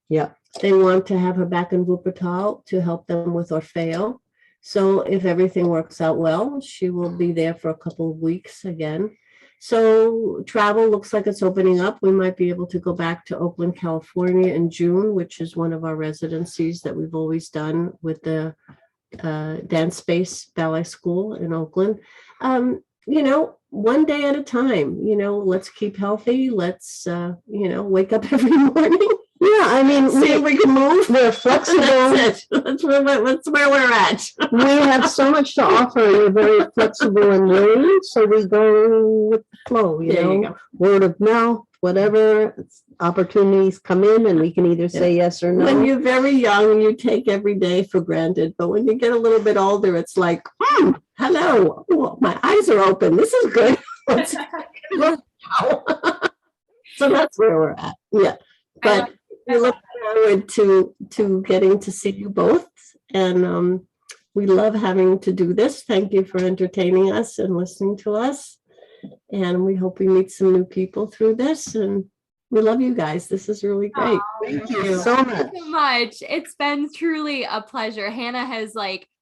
Yeah. They want to have her back in Wuppertal to help them with Orfeo. So if everything works out well, she will be there for a couple of weeks again. So travel looks like it's opening up. We might be able to go back to Oakland, California in June, which is one of our residencies that we've always done with the Dance Space Ballet School in Oakland. One day at a time, let's keep healthy. Let's, wake up every morning. Yeah, I mean, See if we can move. we're flexible. That's it. That's where we're at. We have so much to offer, and we're very flexible and willing, so we go with the flow, There you go. word of mouth, whatever, opportunities come in, and we can either say yes or When no. you're very young, you take every day for granted. But when you get a little bit older, it's like, hello, oh, my eyes are open. This is good. So that's where we're at. Yeah. But we look forward to getting to see you both. And we love having to do this. Thank you for entertaining us and listening to us. And we hope we meet some new people through this. And we love you guys. This is really great. Thank you so much. Thank you so much. It's been truly a pleasure. Hannah has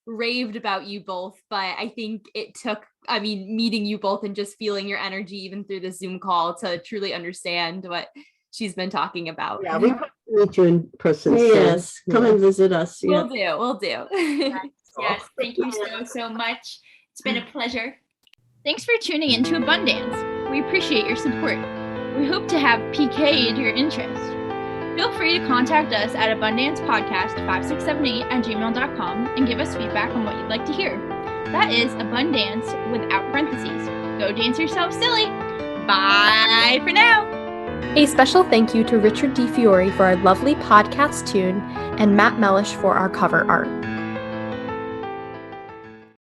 raved about you both, but I think it took, meeting you both and just feeling your energy even through the Zoom call to truly understand what she's been talking about. Yeah, we hope to meet you in person soon. Yes, come and visit us. Yeah. We'll do. Yes, thank you so much. It's been a pleasure. Thanks for tuning in to Abundance. We appreciate your support. We hope to have PK'd your interest. Feel free to contact us at abundancepodcast5678@gmail.com and give us feedback on what you'd like to hear. That is abundance without parentheses. Go dance yourself silly. Bye for now. A special thank you to Richard DiFiore for our lovely podcast tune and Matt Mellish for our cover art.